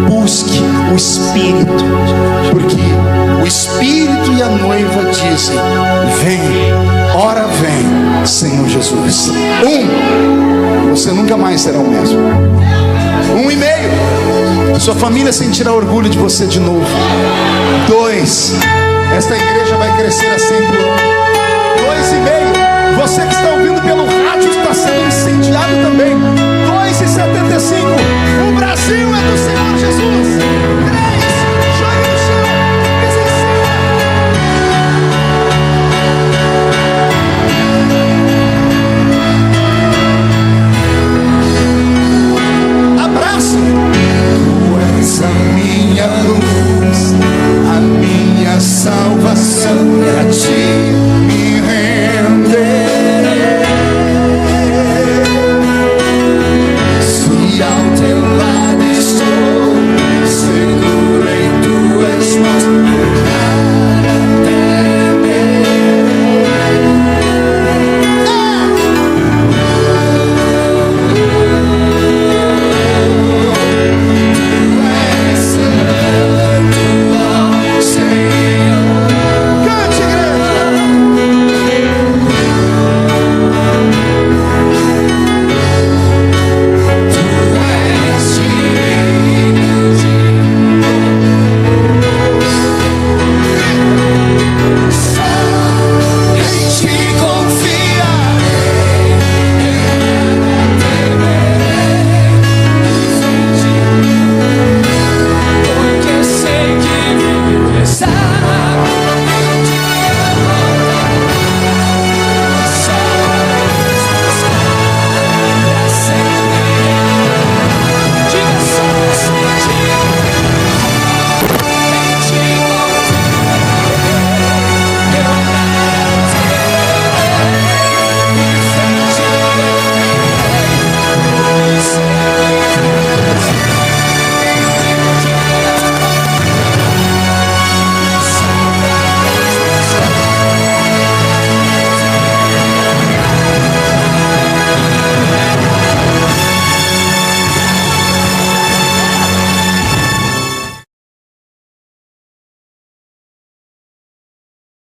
busque o Espírito, porque o Espírito e a noiva dizem: vem, ora vem, Senhor Jesus. 1, você nunca mais será o mesmo. 1,5, sua família sentirá orgulho de você de novo. 2, esta igreja vai crescer a 100 por ano. 2,5, você que está ouvindo pelo rádio está sendo incendiado também. 2,75, o Brasil é do Senhor.